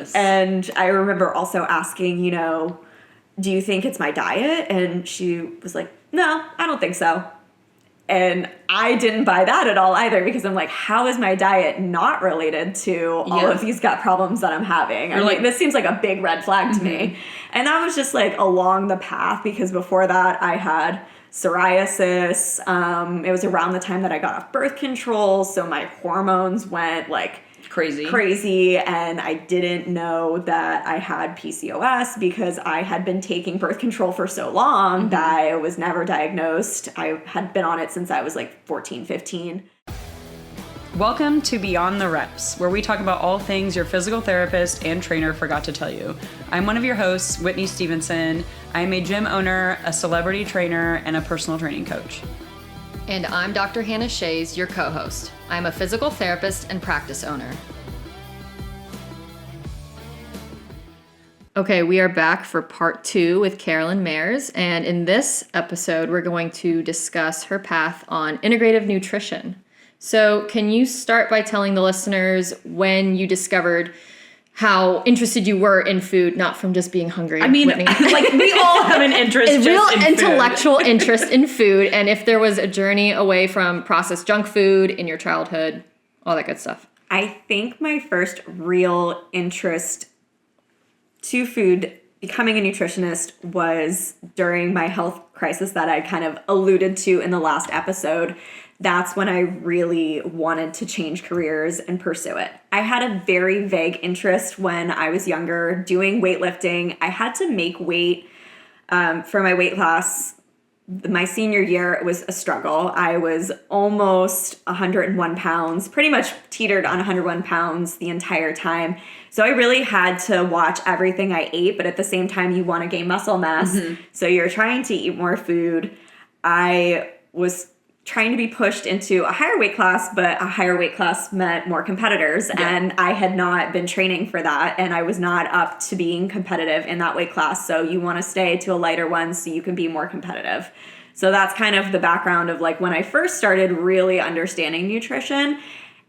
Yes. And I remember also asking, do you think it's my diet? And she was like, no, I don't think so. And I didn't buy that at all either, because I'm like, how is my diet not related to all of these gut problems that I'm having? I'm like, this seems like a big red flag to me. And that was just like along the path, because before that I had psoriasis. It was around the time that I got off birth control, so my hormones went like crazy, and I didn't know that I had PCOS because I had been taking birth control for so long that I was never diagnosed. I had been on it since I was like 14, 15. Welcome to Beyond the Reps, where we talk about all things your physical therapist and trainer forgot to tell you. I'm one of your hosts, Whitney Stevenson. I am a gym owner, a celebrity trainer, and a personal training coach. And I'm Dr. Hanna Shays, your co-host. I'm a physical therapist and practice owner. Okay, we are back for part 2 with Caralyn Maerz, and in this episode, we're going to discuss her path on integrative nutrition. So can you start by telling the listeners when you discovered how interested you were in food, not from just being hungry? I mean, Whitney. like we all have an interest a just real in intellectual food. interest in food, and if there was a journey away from processed junk food in your childhood, all that good stuff. I think my first real interest to food, becoming a nutritionist, was during my health crisis that I kind of alluded to in the last episode. That's when I really wanted to change careers and pursue it. I had a very vague interest when I was younger doing weightlifting. I had to make weight for my weight class. My senior year, it was a struggle. I was almost 101 pounds, pretty much teetered on 101 pounds the entire time. So I really had to watch everything I ate, but at the same time, you want to gain muscle mass. So you're trying to eat more food. I was trying to be pushed into a higher weight class, but a higher weight class meant more competitors. And I had not been training for that, and I was not up to being competitive in that weight class. So you want to stay to a lighter one so you can be more competitive. So that's kind of the background of like when I first started really understanding nutrition.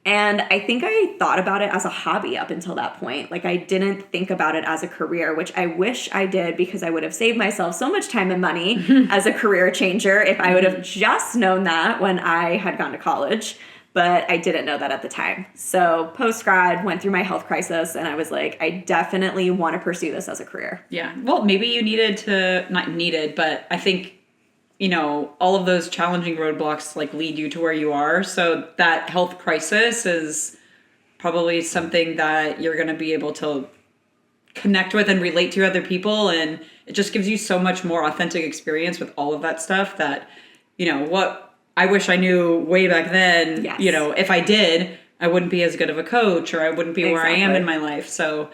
And I think I thought about it as a hobby up until that point. Like I didn't think about it as a career, which I wish I did, because I would have saved myself so much time and money as a career changer if I would have just known that when I had gone to college. But I didn't know that at the time. So post-grad, went through my health crisis, and I was like, I definitely want to pursue this as a career. Yeah. Well, maybe you not needed, but I think, all of those challenging roadblocks like lead you to where you are. So that health crisis is probably something that you're going to be able to connect with and relate to other people. And it just gives you so much more authentic experience with all of that stuff that, what I wish I knew way back then, if I did, I wouldn't be as good of a coach, or I wouldn't be where I am in my life. So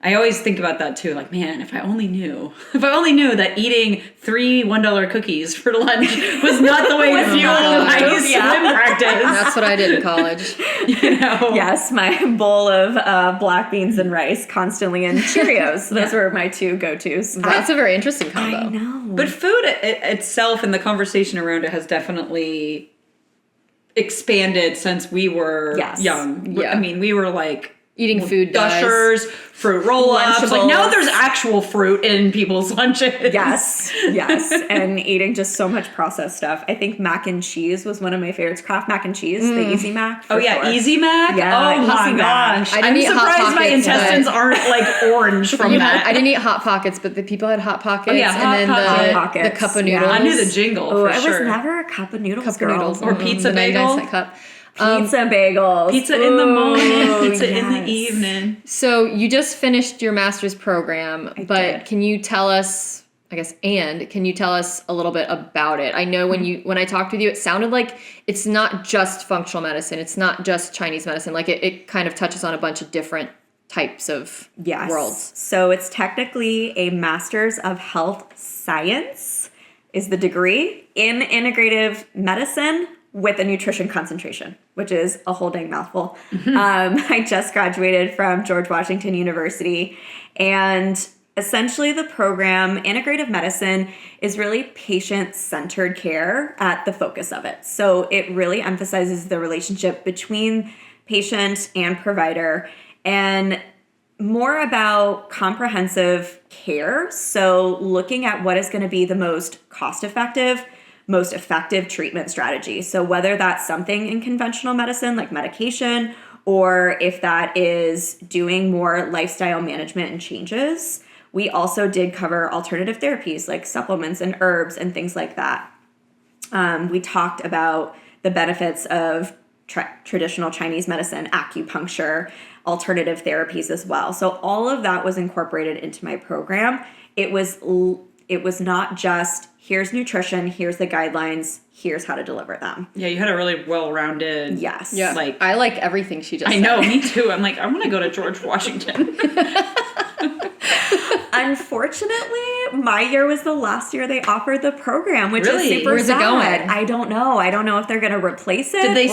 I always think about that too. Like, man, if I only knew that eating 3 $1 cookies for lunch was not the way to fuel my swim practice. That's what I did in college. Yes, my bowl of black beans and rice constantly, and Cheerios. Those were my 2 go-tos. That's a very interesting combo. I know. But food itself and the conversation around it has definitely expanded since we were young. Yeah. I mean, we were like eating food Gushers, fruit roll-ups. Like now there's actual fruit in people's lunches. Yes. And eating just so much processed stuff. I think mac and cheese was one of my favorites. Kraft mac and cheese, the Easy Mac. Easy Mac? Yeah, oh my gosh. I'm surprised my intestines aren't like orange from that. I didn't eat Hot Pockets, but the people had Hot Pockets. Oh yeah, Hot Pockets. The cup of noodles. I knew the jingle for sure. I was never a cup of noodles girl. Or pizza bagel. Cup. Pizza bagels. Pizza in the morning, pizza in the evening. So you just finished your master's program, did. Can you tell us, can you tell us a little bit about it? I know when I talked with you, it sounded like it's not just functional medicine. It's not just Chinese medicine. Like it kind of touches on a bunch of different types of worlds. So it's technically a Master's of Health Science is the degree in integrative medicine with a nutrition concentration, which is a whole dang mouthful. I just graduated from George Washington University, and essentially the program, integrative medicine, is really patient-centered care at the focus of it. So it really emphasizes the relationship between patient and provider. And more about comprehensive care. So looking at what is going to be the most cost-effective, most effective treatment strategy. So whether that's something in conventional medicine like medication, or if that is doing more lifestyle management and changes. We also did cover alternative therapies like supplements and herbs and things like that. We talked about the benefits of traditional Chinese medicine, acupuncture, alternative therapies as well. So all of that was incorporated into my program. It was not just here's nutrition, here's the guidelines, here's how to deliver them. Yeah, you had a really well-rounded. Yes. Yeah. Like, I like everything she just said. I know, me too. I'm like, I want to go to George Washington. Unfortunately, my year was the last year they offered the program, which Really? is super Where's it sad. going? I don't know. I don't know if they're going to replace it. Did they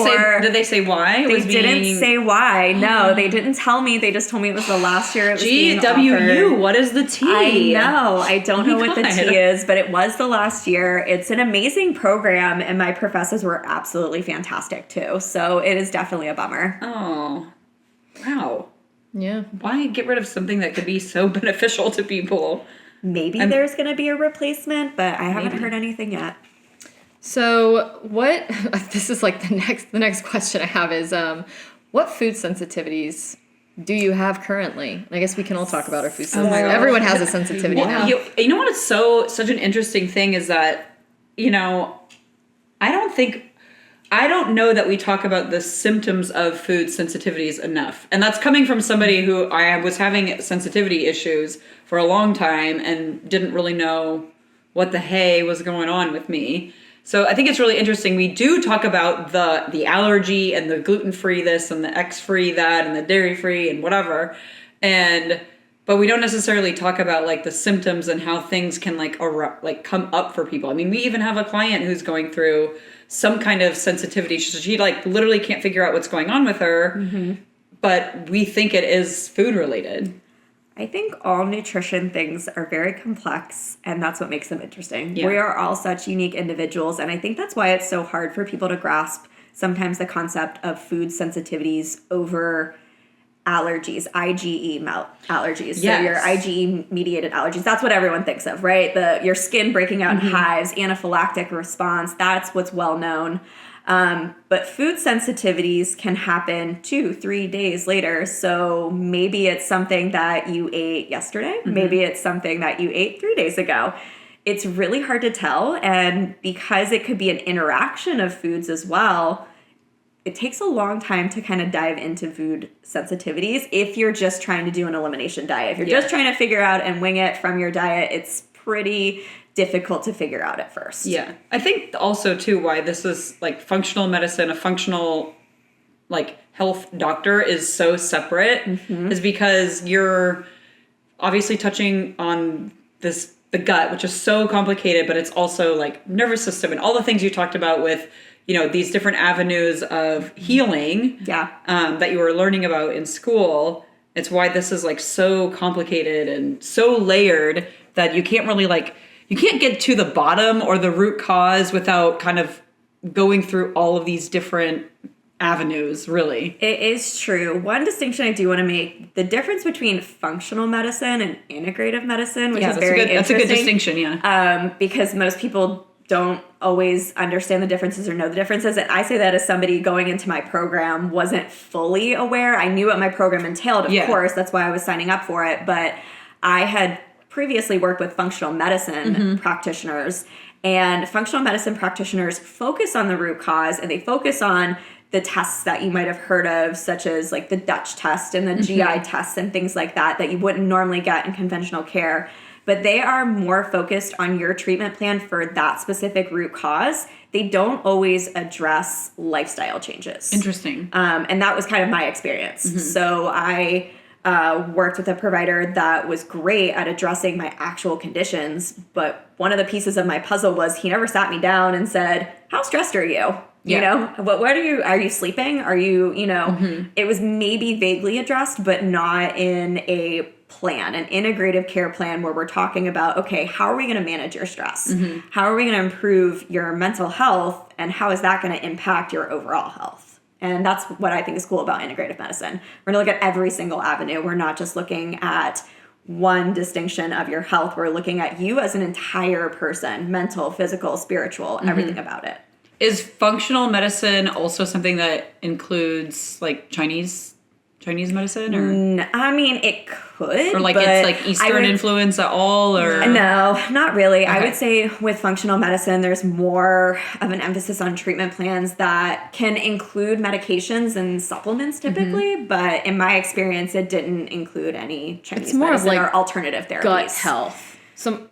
say why? They didn't say why. No, they didn't tell me. They just told me it was the last year it was being offered. GWU, what is the T? I know. I don't know what the God. T is, but it was the last year. It's an amazing program, and my professors were absolutely fantastic too. So it is definitely a bummer. Oh, wow. Yeah. Why get rid of something that could be so beneficial to people? Maybe there's going to be a replacement, but I haven't heard anything yet. So what, this is like the next question I have is, what food sensitivities do you have currently? And I guess we can all talk about our food sensitivity. God. Everyone has a sensitivity now. You know what is such an interesting thing is that, you know, I don't know that we talk about the symptoms of food sensitivities enough. And that's coming from somebody who I was having sensitivity issues for a long time and didn't really know what the hey was going on with me. So I think it's really interesting. We do talk about the allergy and the gluten-free this and the X-free that and the dairy-free and whatever. But we don't necessarily talk about like the symptoms and how things can like come up for people. I mean, we even have a client who's going through some kind of sensitivity. She like literally can't figure out what's going on with her, but we think it is food related. I think all nutrition things are very complex, and that's what makes them interesting. Yeah. We are all such unique individuals, and I think that's why it's so hard for people to grasp sometimes the concept of food sensitivities over allergies, IgE allergies. Yes. So your IgE-mediated allergies, that's what everyone thinks of, right? Your skin breaking out in hives, anaphylactic response, that's what's well known. But food sensitivities can happen 2-3 days later. So maybe it's something that you ate yesterday. Maybe it's something that you ate 3 days ago. It's really hard to tell. And because it could be an interaction of foods as well, it takes a long time to kind of dive into food sensitivities if you're just trying to do an elimination diet. If you're just trying to figure out and wing it from your diet, it's pretty difficult to figure out at first. Yeah. I think also too why this is like functional medicine, a functional like health doctor is so separate is because you're obviously touching on the gut, which is so complicated, but it's also like nervous system and all the things you talked about with, you know, these different avenues of healing that you were learning about in school. It's why this is like so complicated and so layered that you can't really you can't get to the bottom or the root cause without kind of going through all of these different avenues, really. It is true. One distinction I do want to make, the difference between functional medicine and integrative medicine, which is very interesting. That's a good distinction, yeah. Because most people don't always understand the differences or know the differences. And I say that as somebody going into my program wasn't fully aware. I knew what my program entailed, of course. That's why I was signing up for it. But I had previously worked with functional medicine practitioners. And functional medicine practitioners focus on the root cause, and they focus on the tests that you might have heard of, such as like the Dutch test and the GI tests and things like that you wouldn't normally get in conventional care. But they are more focused on your treatment plan for that specific root cause. They don't always address lifestyle changes. Interesting. And that was kind of my experience. So I worked with a provider that was great at addressing my actual conditions. But one of the pieces of my puzzle was he never sat me down and said, how stressed are you? You know, what are you sleeping? Are you, it was maybe vaguely addressed, but not in a plan, an integrative care plan where we're talking about, okay, how are we going to manage your stress? How are we going to improve your mental health? And how is that going to impact your overall health? And that's what I think is cool about integrative medicine. We're going to look at every single avenue. We're not just looking at one distinction of your health. We're looking at you as an entire person, mental, physical, spiritual, everything about it. Is functional medicine also something that includes like Chinese medicine, or I mean, it could, or like but it's like Eastern influence at all, or no, not really. I Okay. would say with functional medicine, there's more of an emphasis on treatment plans that can include medications and supplements typically, but in my experience, it didn't include any Chinese more of medicine like or alternative therapies. Gut health.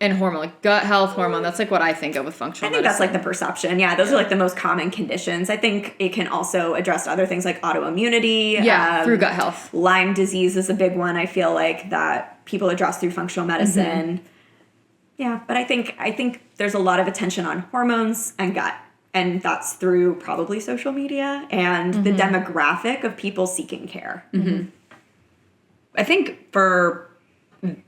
And hormone, like gut health, hormone. That's like what I think of with functional I think medicine. that's like the perception. Yeah, those are like the most common conditions. I think it can also address other things like autoimmunity. Yeah, through gut health. Lyme disease is a big one. I feel like that people address through functional medicine. Yeah, but I think there's a lot of attention on hormones and gut, and that's through probably social media and the demographic of people seeking care. I think for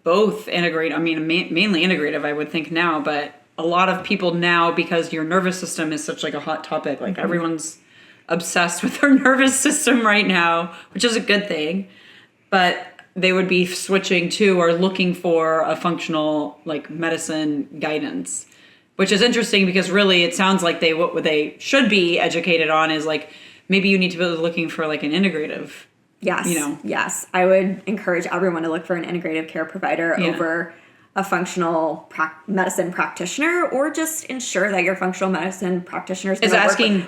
both integrate. I mean, mainly integrative, I would think now, but a lot of people now, because your nervous system is such like a hot topic, like everyone's obsessed with their nervous system right now, which is a good thing, but they would be switching to or looking for a functional like medicine guidance, which is interesting because really it sounds like what they should be educated on is like, maybe you need to be looking for like an integrative. Yes. Yes. I would encourage everyone to look for an integrative care provider over a functional medicine practitioner, or just ensure that your functional medicine practitioner is asking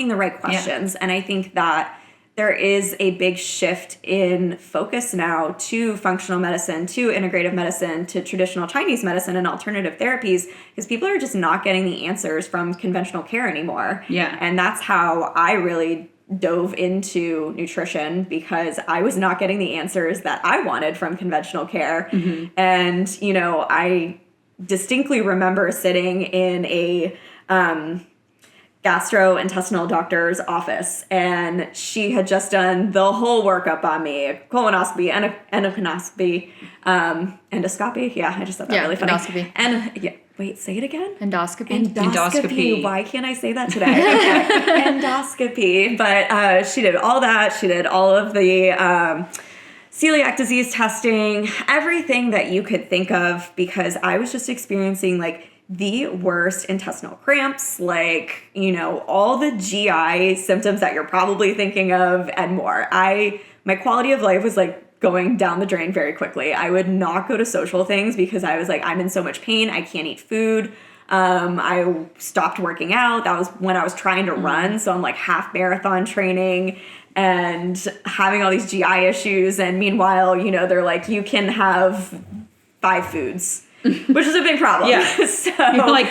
the right questions. And I think that there is a big shift in focus now to functional medicine, to integrative medicine, to traditional Chinese medicine and alternative therapies, because people are just not getting the answers from conventional care anymore. Yeah. And that's how I really dove into nutrition, because I was not getting the answers that I wanted from conventional care. And, I distinctly remember sitting in a gastrointestinal doctor's office, and she had just done the whole workup on me: colonoscopy, endoscopy, endoscopy. Yeah, I just said that really funny. Endoscopy. And wait, say it again. Endoscopy. Endoscopy. Why can't I say that today? Endoscopy. But she did all that. She did all of the celiac disease testing, everything that you could think of, because I was just experiencing like the worst intestinal cramps, like, all the GI symptoms that you're probably thinking of and more. My quality of life was like going down the drain very quickly. I would not go to social things because I was like, I'm in so much pain. I can't eat food. I stopped working out. That was when I was trying to run. So I'm like half marathon training and having all these GI issues. And meanwhile, they're like, you can have 5 foods, which is a big problem. Yeah. So You're like,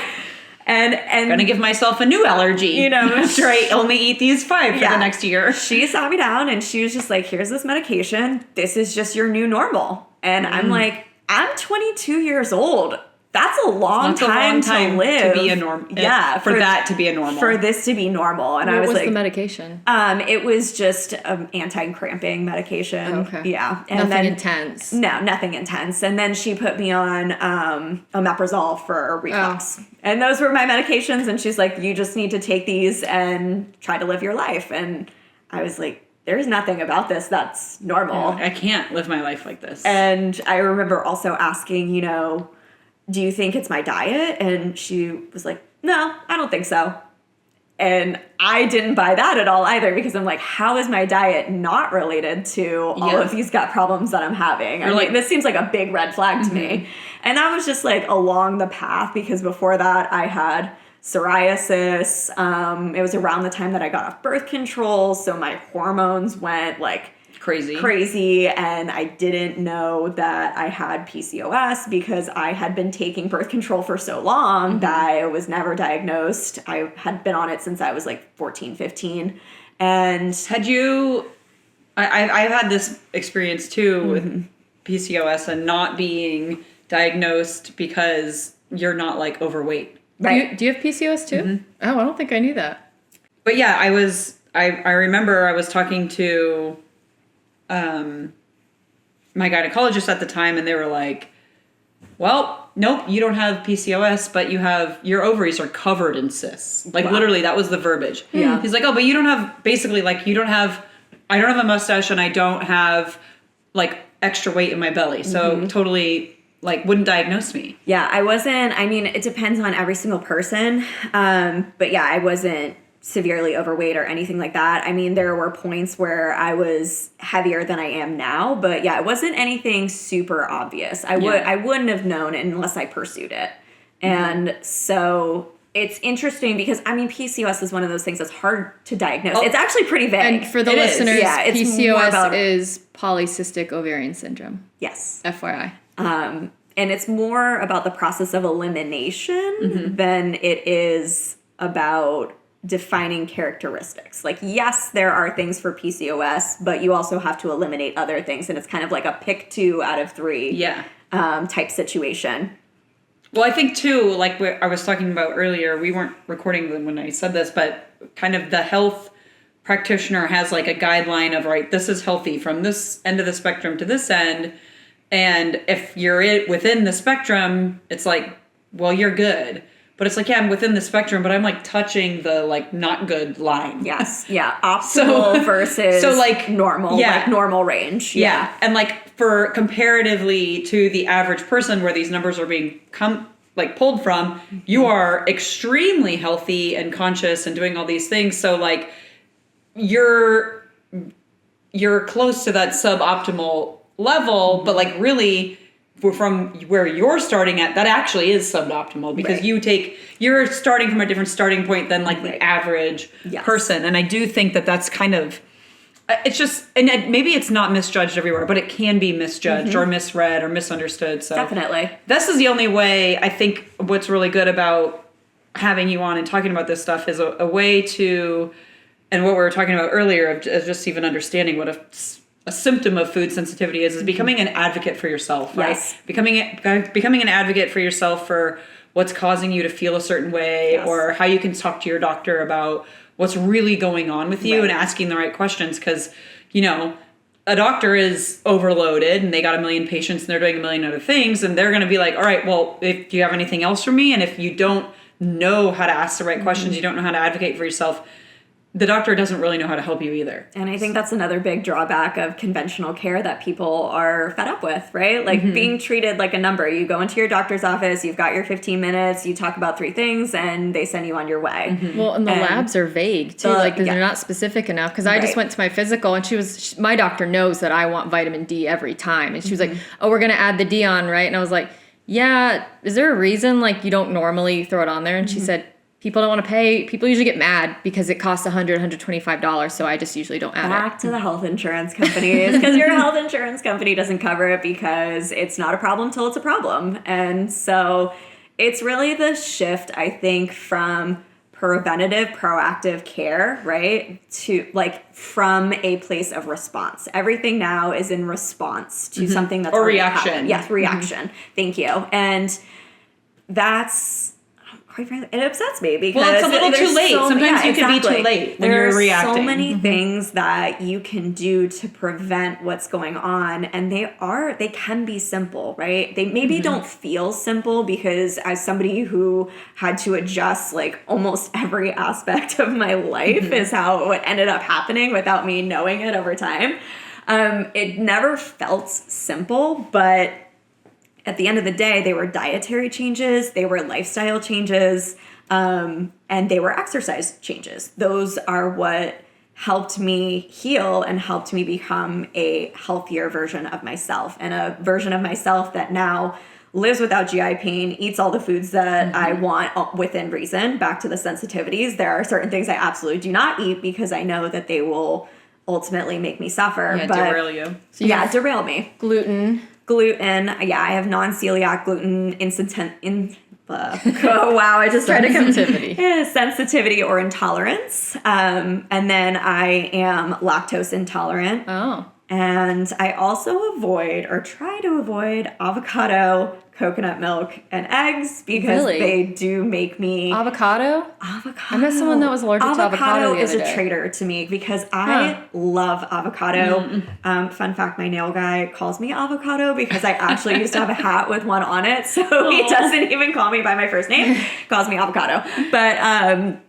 and gonna give myself a new allergy. After I only eat these 5 for the next year. She sat me down and she was just like, here's this medication. This is just your new normal. And I'm like, I'm 22 years old. That's a long time to live. To be a normal. Yeah. For that to be a normal. For this to be normal. And I was What was like, the medication? it was just anti-cramping medication. Okay. Yeah. And Nothing then, intense. No, nothing intense. And then she put me on omeprazole for reflux. And those were my medications. And she's like, you just need to take these and try to live your life. And I was like, there's nothing about this that's normal. I can't live my life like this. And I remember also asking, do you think it's my diet? And she was like, no, I don't think so. And I didn't buy that at all either, because I'm like, how is my diet not related to all of these gut problems that I'm having? I'm like, this seems like a big red flag to me. And I was just like along the path, because before that I had psoriasis. It was around the time that I got off birth control. So my hormones went like crazy, and I didn't know that I had PCOS because I had been taking birth control for so long that I was never diagnosed. I had been on it since I was like 14, 15. And had you, I've had this experience too with PCOS and not being diagnosed because you're not like overweight. right. Do you have PCOS too? Oh, I don't think I knew that. But yeah, I remember I was talking to my gynecologist at the time, and they were like, well, nope, you don't have PCOS, but your ovaries are covered in cysts. Like literally, that was the verbiage. Yeah. He's like, oh, but you don't have, basically, like, I don't have a mustache and I don't have, like, extra weight in my belly. So totally, like, wouldn't diagnose me. Yeah, I mean, it depends on every single person. But yeah, I wasn't severely overweight or anything like that. I mean, there were points where I was heavier than I am now, but yeah, it wasn't anything super obvious. I wouldn't have known unless I pursued it. And so it's interesting because, I mean, PCOS is one of those things that's hard to diagnose. It's actually pretty vague. And for the It is. listeners, Yeah, it's more PCOS about- is polycystic ovarian syndrome. Yes. FYI. And it's more about the process of elimination than it is about defining characteristics. Like, yes, there are things for PCOS, but you also have to eliminate other things. And it's kind of like a pick 2 out of 3 type situation. Well, I think, too, like I was talking about earlier, we weren't recording them when I said this, but kind of the health practitioner has, like, a guideline of, right, this is healthy from this end of the spectrum to this end. And if you're within the spectrum, it's like, well, you're good. But it's like, yeah, I'm within the spectrum, but I'm, like, touching the, like, not good line. Yes. Yeah. Optimal versus like, normal, like normal range. Yeah. And, like, for comparatively to the average person where these numbers are being pulled from, you are extremely healthy and conscious and doing all these things. So, like, you're close to that suboptimal level, but, like, really from where you're starting at, that actually is suboptimal because you're starting from a different starting point than, like, the average person. And I do think that that's kind of, it's just, and maybe it's not misjudged everywhere, but it can be misjudged or misread or misunderstood. So Definitely. This is the only way. I think what's really good about having you on and talking about this stuff is a way to, and what we were talking about earlier of just even understanding what a symptom of food sensitivity is becoming an advocate for yourself, right? Yes. Becoming an advocate for yourself for what's causing you to feel a certain way or how you can talk to your doctor about what's really going on with you and asking the right questions. Because, you know, a doctor is overloaded and they got 1 million patients and they're doing 1 million other things. And they're going to be like, all right, well, if you have anything else for me, and if you don't know how to ask the right questions, you don't know how to advocate for yourself, the doctor doesn't really know how to help you either. And I think that's another big drawback of conventional care that people are fed up with, right? Like being treated like a number. You go into your doctor's office, you've got your 15 minutes, you talk about 3 things, and they send you on your way. Well, and the labs are vague, too. They're not specific enough. Because I just went to my physical, and my doctor knows that I want vitamin D every time. And she was like, oh, we're going to add the D on, right? And I was like, yeah, is there a reason, like, you don't normally throw it on there? And she said, people don't want to pay. People usually get mad because it costs $100, $125. So I just usually don't add it. Back to the health insurance companies because your health insurance company doesn't cover it because it's not a problem till it's a problem. And so it's really the shift, I think, from preventative, proactive care, right, to like from a place of response. Everything now is in response to something that's or already reaction. happened. Yes, reaction. Thank you. And that's, quite frankly, it upsets me because it's a little too late. Sometimes you can be too late when you're reacting. There are so many things that you can do to prevent what's going on, and they can be simple, right? They maybe don't feel simple because as somebody who had to adjust like almost every aspect of my life is what ended up happening without me knowing it over time. It never felt simple, but at the end of the day, they were dietary changes, they were lifestyle changes, and they were exercise changes. Those are what helped me heal and helped me become a healthier version of myself, and a version of myself that now lives without GI pain, eats all the foods that I want within reason. Back to the sensitivities, there are certain things I absolutely do not eat because I know that they will ultimately make me suffer. Yeah, derail you. So you have derail me. gluten. I have non-celiac gluten oh wow, I just tried to sensitivity or intolerance. And then I am lactose intolerant. Oh. And I also avoid or try to avoid avocado, coconut milk, and eggs because Really? they do make me... Avocado? Avocado. I met someone that was allergic to avocado the is other a day. traitor to me because I love avocado. Fun fact, my nail guy calls me avocado because I actually used to have a hat with one on it. So he doesn't even call me by my first name. He calls me avocado. But,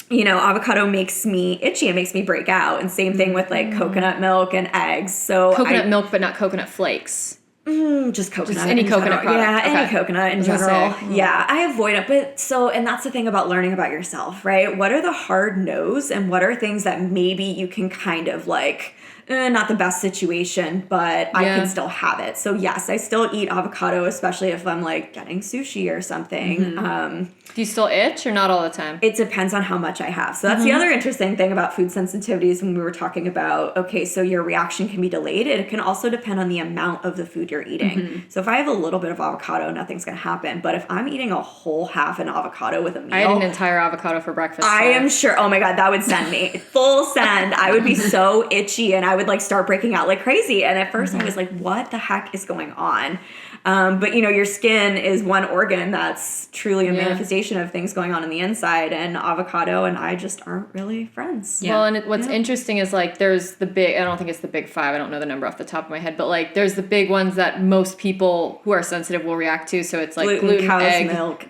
you know, avocado makes me itchy. It makes me break out. And same thing with like coconut milk and eggs. So Coconut milk, but not coconut flakes. Just coconut. Just any in coconut general. product. Yeah, Okay. any coconut in I was gonna general. say. Yeah, I avoid it. But so, and that's the thing about learning about yourself, right? What are the hard no's and what are things that maybe you can kind of like, not the best situation, but I can still have it. So yes, I still eat avocado, especially if I'm like getting sushi or something. Do you still itch or not all the time? It depends on how much I have. So that's the other interesting thing about food sensitivities when we were talking about, okay, so your reaction can be delayed. It can also depend on the amount of the food you're eating. So if I have a little bit of avocado, nothing's going to happen. But if I'm eating a whole half an avocado with a meal. I had an entire avocado for breakfast. I am sure, oh my God, that would send me. Full send. I would be so itchy and I would like start breaking out like crazy. And at first I was like, what the heck is going on? But you know, your skin is one organ that's truly a manifestation of things going on the inside, and avocado and I just aren't really friends. Well, and what's interesting is like there's the big, I don't think it's the big 5, I don't know the number off the top of my head, but like there's the big ones that most people who are sensitive will react to. So it's like gluten, cow's egg, milk,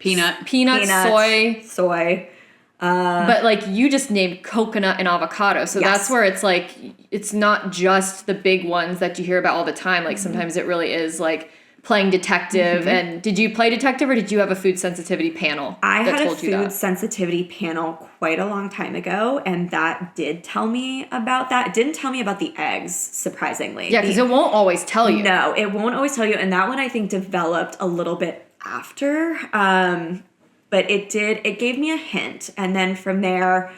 peanuts, peanuts, soy. But like you just named coconut and avocado. So that's where it's like, it's not just the big ones that you hear about all the time. Like sometimes it really is like playing detective. And did you play detective or did you have a food sensitivity panel? I had a food sensitivity panel quite a long time ago, and that did tell me about that. It didn't tell me about the eggs, surprisingly. Yeah, because it won't always tell you. No, it won't always tell you. And that one I think developed a little bit after. But it gave me a hint. And then from there,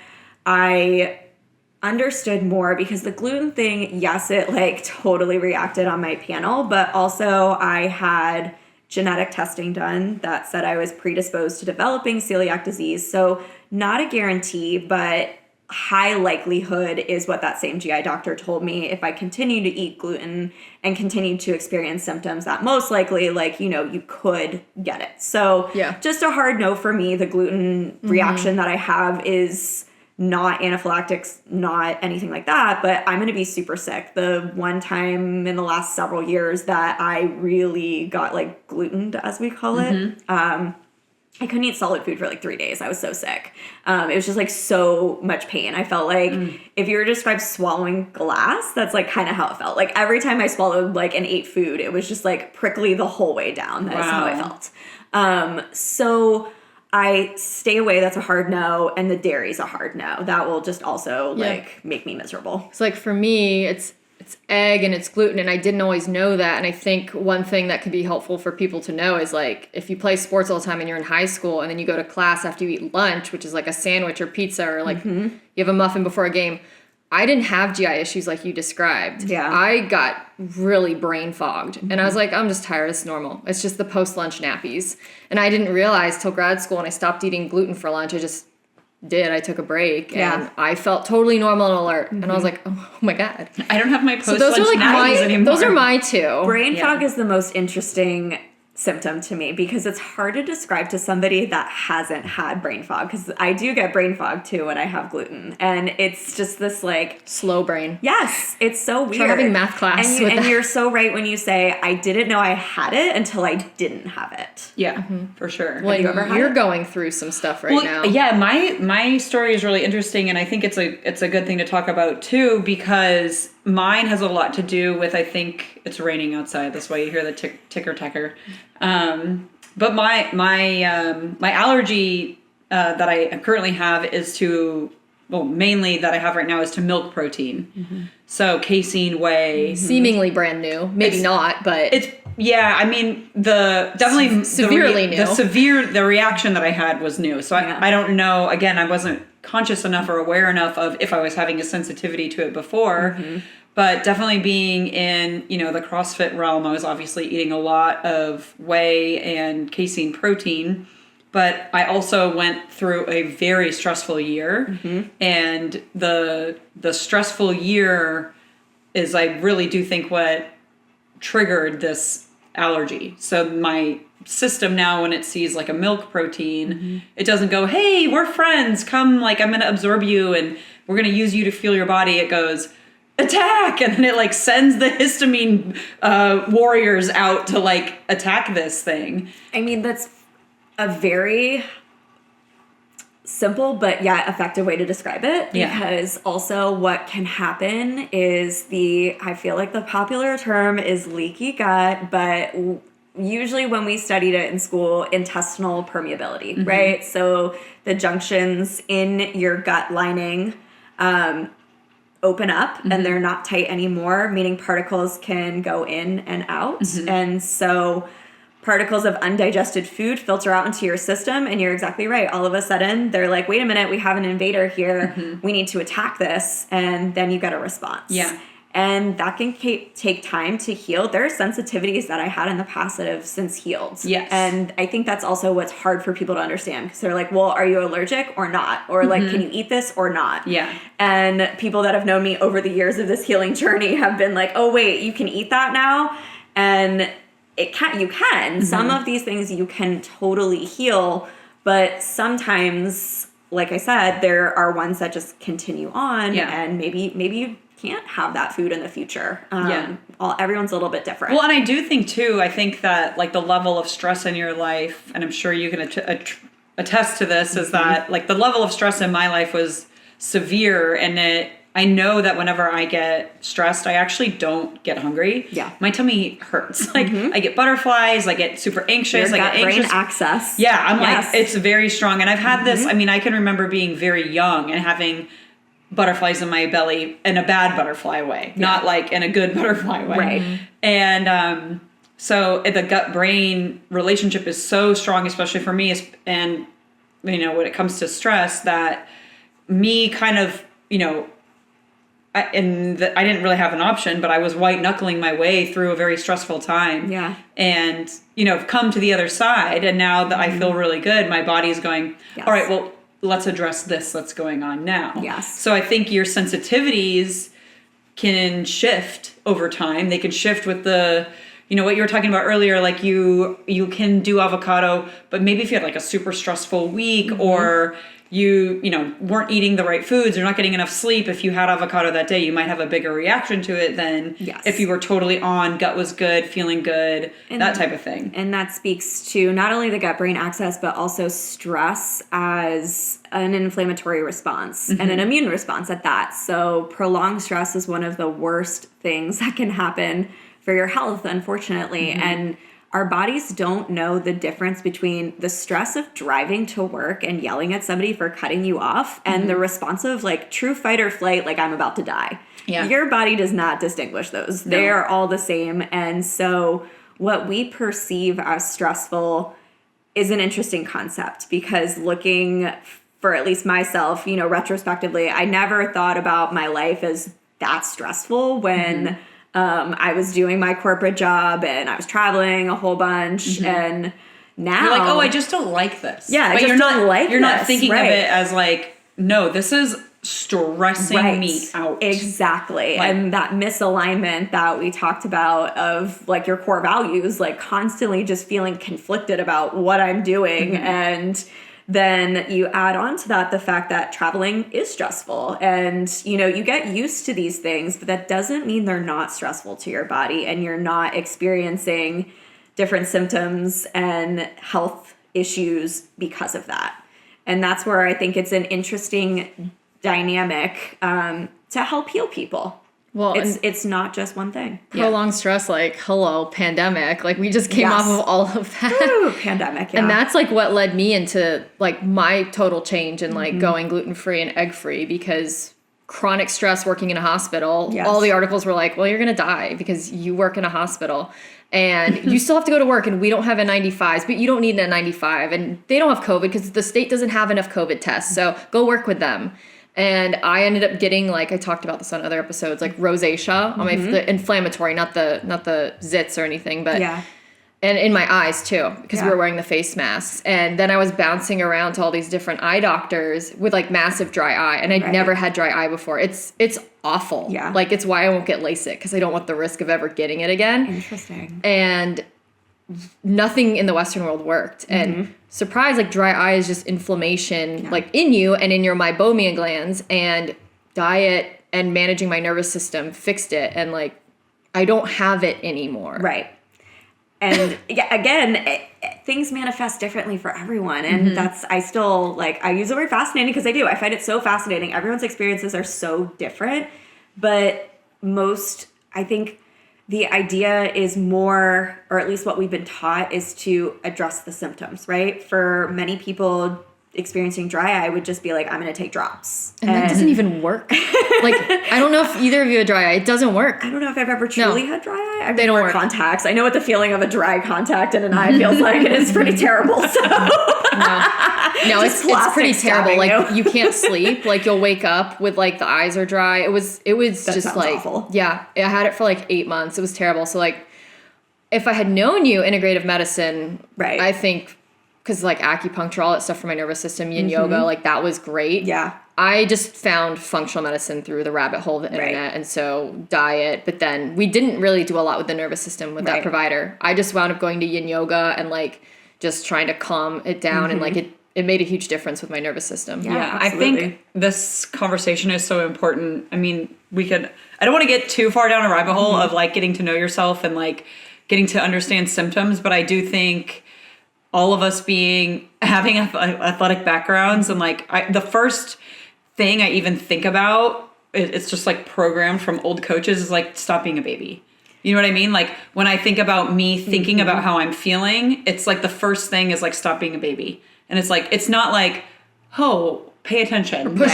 I understood more because the gluten thing, yes, it like totally reacted on my panel, but also I had genetic testing done that said I was predisposed to developing celiac disease. So not a guarantee, but high likelihood is what that same GI doctor told me. If I continue to eat gluten and continue to experience symptoms, that most likely, like, you know, you could get it. So just a hard no for me. The gluten reaction that I have is not anaphylactic, not anything like that, but I'm going to be super sick. The one time in the last several years that I really got like glutened, as we call it, I couldn't eat solid food for like 3 days. I was so sick. It was just like so much pain. I felt like if you were to describe swallowing glass, that's like kind of how it felt. Like every time I swallowed like and ate food, it was just like prickly the whole way down. That's how I felt. So I stay away. That's a hard no. And the dairy's a hard no. That will just also like make me miserable. So like for me, it's egg and it's gluten, and I didn't always know that. And I think one thing that could be helpful for people to know is like if you play sports all the time and you're in high school and then you go to class after you eat lunch, which is like a sandwich or pizza or like you have a muffin before a game. I didn't have GI issues like you described. Yeah. I got really brain fogged. And I was like, I'm just tired. It's normal. It's just the post-lunch nappies. And I didn't realize till grad school when I stopped eating gluten for lunch, I just did. I took a break and I felt totally normal and alert. And I was like, oh my God. I don't have my post-lunch So those are like nappies anymore. those are my two. Brain fog is the most interesting symptom to me because it's hard to describe to somebody that hasn't had brain fog, because I do get brain fog too when I have gluten, and it's just this like slow brain. Yes, it's so weird. Try having math class and you're so right when you say I didn't know I had it until I didn't have it. Yeah, for sure. Well, you ever had you're it? going through some stuff right now. Yeah, my story is really interesting, and I think it's a good thing to talk about too, because mine has a lot to do with, I think it's raining outside. That's why you hear the ticker-tacker. But my allergy that I currently have is to, well, mainly that I have right now is to milk protein. So casein, whey. Seemingly brand new, maybe not, but It's I mean definitely severely new. The reaction that I had was new. So I don't know. Again, I wasn't conscious enough or aware enough of if I was having a sensitivity to it before. But definitely being in, the CrossFit realm, I was obviously eating a lot of whey and casein protein. But I also went through a very stressful year. And the stressful year is I really do think what triggered this allergy. So my system now, when it sees like a milk protein, it doesn't go, hey, we're friends, come, like I'm going to absorb you and we're going to use you to fuel your body. It goes, attack, and then it like sends the histamine warriors out to like attack this thing. I mean, that's a very simple but yet effective way to describe it, because also what can happen is I feel like the popular term is leaky gut, but usually when we studied it in school, intestinal permeability, right? So the junctions in your gut lining open up and they're not tight anymore, meaning particles can go in and out. And so particles of undigested food filter out into your system, and you're exactly right. All of a sudden, they're like, wait a minute, we have an invader here. We need to attack this. And then you get a response. Yeah. And that can take time to heal. There are sensitivities that I had in the past that have since healed. Yes. And I think that's also what's hard for people to understand, because they're like, well, are you allergic or not? Or like, can you eat this or not? Yeah. And people that have known me over the years of this healing journey have been like, oh, wait, you can eat that now? And you can. Some of these things you can totally heal, but sometimes, like I said, there are ones that just continue on, and maybe you can't have that food in the future. Everyone's a little bit different. Well, and I do think too, I think that like the level of stress in your life, and I'm sure you can attest to this, is that like the level of stress in my life was severe, and I know that whenever I get stressed, I actually don't get hungry. Yeah. My tummy hurts. Like I get butterflies, I get super anxious, I get anxious. Brain access. Yeah, I'm like, it's very strong. And I've had this, I mean, I can remember being very young and having butterflies in my belly in a bad butterfly way, not like in a good butterfly way. Right. And so the gut-brain relationship is so strong, especially for me. And, you know, when it comes to stress, that me kind of, you know, I didn't really have an option, but I was white knuckling my way through a very stressful time. Yeah. And, you know, I've come to the other side, and now that I feel really good, my body's going, all right, well, let's address this that's going on now. Yes. So I think your sensitivities can shift over time. They can shift with the, you know, what you were talking about earlier, like you can do avocado, but maybe if you had like a super stressful week or you know, weren't eating the right foods, you're not getting enough sleep, if you had avocado that day, you might have a bigger reaction to it than if you were totally on, gut was good, feeling good, and that type of thing. And that speaks to not only the gut-brain axis, but also stress as an inflammatory response and an immune response at that. So prolonged stress is one of the worst things that can happen for your health, unfortunately. And our bodies don't know the difference between the stress of driving to work and yelling at somebody for cutting you off and the response of like true fight or flight, like I'm about to die. Yeah. Your body does not distinguish those. No. They are all the same. And so what we perceive as stressful is an interesting concept, because looking for at least myself, you know, retrospectively, I never thought about my life as that stressful when I was doing my corporate job and I was traveling a whole bunch, and now you're like, oh, I just don't like this. Yeah, but you're not thinking of it as like, no, this is stressing me out. Exactly. Like, and that misalignment that we talked about of like your core values, like constantly just feeling conflicted about what I'm doing, and then you add on to that the fact that traveling is stressful, and you know, you get used to these things, but that doesn't mean they're not stressful to your body and you're not experiencing different symptoms and health issues because of that. And that's where I think it's an interesting dynamic to help heal people. Well, it's not just one thing. Prolonged stress, like, hello, pandemic. Like, we just came off of all of that. Ooh, pandemic, yeah. And that's, like, what led me into, like, my total change in, like, going gluten-free and egg-free, because chronic stress working in a hospital, all the articles were like, well, you're going to die because you work in a hospital. And you still have to go to work, and we don't have N95s, but you don't need an N95. And they don't have COVID because the state doesn't have enough COVID tests. So go work with them. And I ended up getting, like, I talked about this on other episodes, like rosacea on the inflammatory, not the zits or anything, but and in my eyes too, because we were wearing the face masks. And then I was bouncing around to all these different eye doctors with like massive dry eye, and I'd never had dry eye before. It's awful. Yeah. Like, it's why I won't get LASIK, because I don't want the risk of ever getting it again. Interesting. And nothing in the Western world worked. And surprise, like, dry eye is just inflammation, like, in you and in your meibomian glands. And diet and managing my nervous system fixed it. And, like, I don't have it anymore. Right. And yeah, again, things manifest differently for everyone. And I still, like, I use the word fascinating because I do. I find it so fascinating. Everyone's experiences are so different. But I think the idea is more, or at least what we've been taught, is to address the symptoms, right? For many people, experiencing dry eye would just be like, I'm going to take drops. And that doesn't even work. Like, I don't know if either of you had dry eye. It doesn't work. I don't know if I've ever truly had dry eye. They don't work. Contacts. I know what the feeling of a dry contact in an eye feels like, and it's pretty terrible. So no, it's pretty terrible. Like, you can't sleep. Like, you'll wake up with, like, the eyes are dry. It was just like, awful. Yeah, I had it for like 8 months. It was terrible. So, like, if I had known you integrative medicine, right, I think, because, like, acupuncture, all that stuff for my nervous system, yin yoga, like, that was great. Yeah. I just found functional medicine through the rabbit hole of the internet. And so diet, but then we didn't really do a lot with the nervous system with that provider. I just wound up going to yin yoga and, like, just trying to calm it down. And, like, it made a huge difference with my nervous system. Yeah, I think this conversation is so important. I mean, I don't want to get too far down a rabbit hole of, like, getting to know yourself and, like, getting to understand symptoms, but I do think all of us having athletic backgrounds, and, like, the first thing I even think about, it's just, like, programmed from old coaches, is, like, stop being a baby. You know what I mean? Like, when I think about me thinking about how I'm feeling, it's like the first thing is, like, stop being a baby. And it's like, it's not like, oh, pay attention. Or push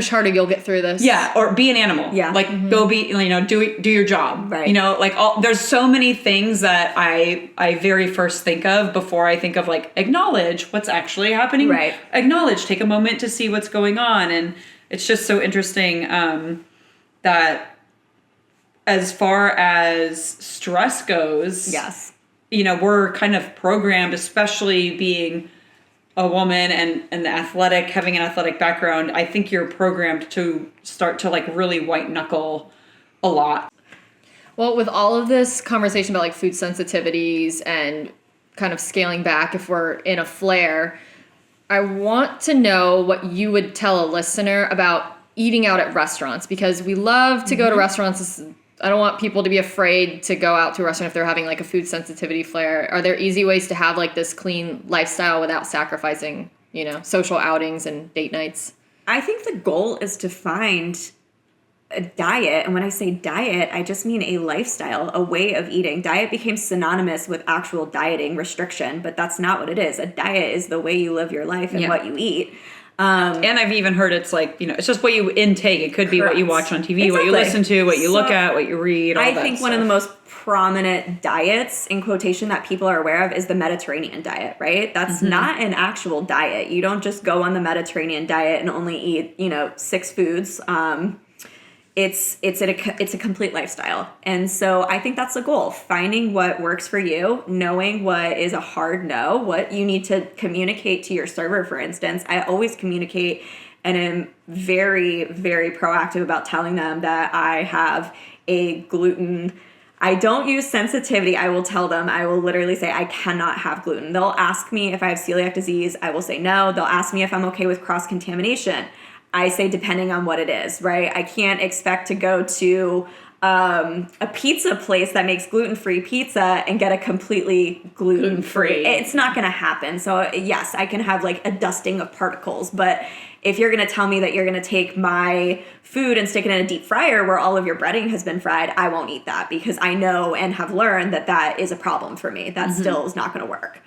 harder, you'll get through this. Yeah, or be an animal. Yeah. Like, go be, do your job. Right. You know, like, there's so many things that I very first think of before I think of, like, acknowledge what's actually happening. Right. Acknowledge, take a moment to see what's going on. And it's just so interesting that as far as stress goes, yes, we're kind of programmed, especially being a woman and having an athletic background. I think you're programmed to start to, like, really white knuckle a lot. Well, with all of this conversation about, like, food sensitivities and kind of scaling back if we're in a flare, I want to know what you would tell a listener about eating out at restaurants, because we love to go to restaurants. I don't want people to be afraid to go out to a restaurant if they're having, like, a food sensitivity flare. Are there easy ways to have, like, this clean lifestyle without sacrificing, social outings and date nights? I think the goal is to find a diet. And when I say diet, I just mean a lifestyle, a way of eating. Diet became synonymous with actual dieting restriction, but that's not what it is. A diet is the way you live your life and what you eat. And I've even heard it's like, it's just what you intake. It could be what you watch on TV, what you listen to, what you look at, what you read, all that I think stuff. one of the most prominent diets, in quotation, that people are aware of is the Mediterranean diet, right? That's not an actual diet. You don't just go on the Mediterranean diet and only eat, 6 foods. It's a complete lifestyle. And so I think that's the goal, finding what works for you, knowing what is a hard no, what you need to communicate to your server, for instance. I always communicate and am very, very proactive about telling them that I have a gluten. I don't use sensitivity. I will tell them, I will literally say, I cannot have gluten. They'll ask me if I have celiac disease. I will say no. They'll ask me if I'm okay with cross-contamination. I say depending on what it is, right? I can't expect to go to a pizza place that makes gluten-free pizza and get a completely gluten-free. It's not going to happen. So yes, I can have, like, a dusting of particles, but if you're going to tell me that you're going to take my food and stick it in a deep fryer where all of your breading has been fried, I won't eat that, because I know and have learned that that is a problem for me. That still is not going to work.